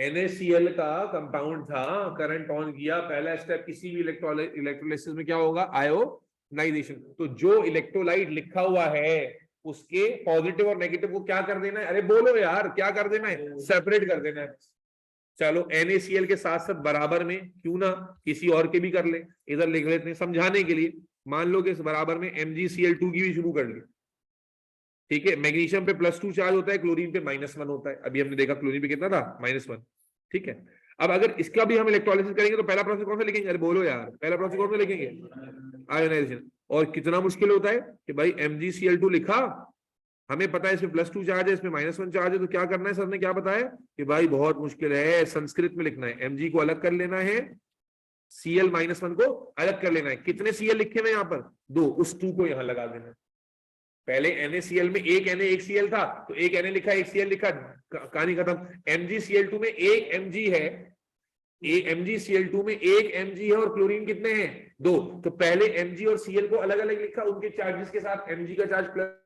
NaCl का कंपाउंड था, करंट ऑन किया, पहला स्टेप किसी भी इलेक्ट्रोलाइसिस में क्या होगा? आयोनाइजेशन। तो जो इलेक्ट्रोलाइट लिखा हुआ है उसके पॉजिटिव और नेगेटिव को क्या कर देना है? अरे बोलो यार, क्या कर देना है? सेपरेट कर देना है। चलो NaCl के साथ साथ बराबर में, क्यों ना किसी और के भी कर ले, इधर लिख लेते हैं समझाने के लिए। मान लो कि इस बराबर में MgCl2 की भी शुरू कर ली, ठीक है। मैग्नीशियम पे +2 चार्ज होता है, क्लोरीन पे -1 होता है। अभी हमने देखा क्लोरीन पे कितना था? -1, ठीक है। अब अगर इसका भी हम इलेक्ट्रोलिसिस करेंगे तो पहला प्रोसेस कौन सा लिखेंगे? अरे बोलो यार, पहला प्रोसेस कौन सा लिखेंगे? आयोनाइजेशन। और कितना मुश्किल होता है कि भाई MgCl2 लिखा, हमें पता है इसमें +2 चार्ज है, इसमें -1 चार्ज है, तो क्या करना है? सर ने क्या बताया कि भाई बहुत मुश्किल है, संस्कृत में लिखना है। Mg को अलग कर लेना है, Cl -1 को अलग कर लेना है। कितने Cl लिखे हुए यहाँ पर? 2, उस 2 को यहाँ लगा देना है। पहले NaCl में एक Na एक Cl था, तो एक Na लिखा एक Cl लिखा, कहानी खत्म। MgCl2 में एक Mg है, MgCl2 में एक Mg है और क्लोरीन कितने हैं? 2। तो पहले Mg और Cl को अलग अलग लिखा, उनके चार्जेस के साथ। Mg का चार्ज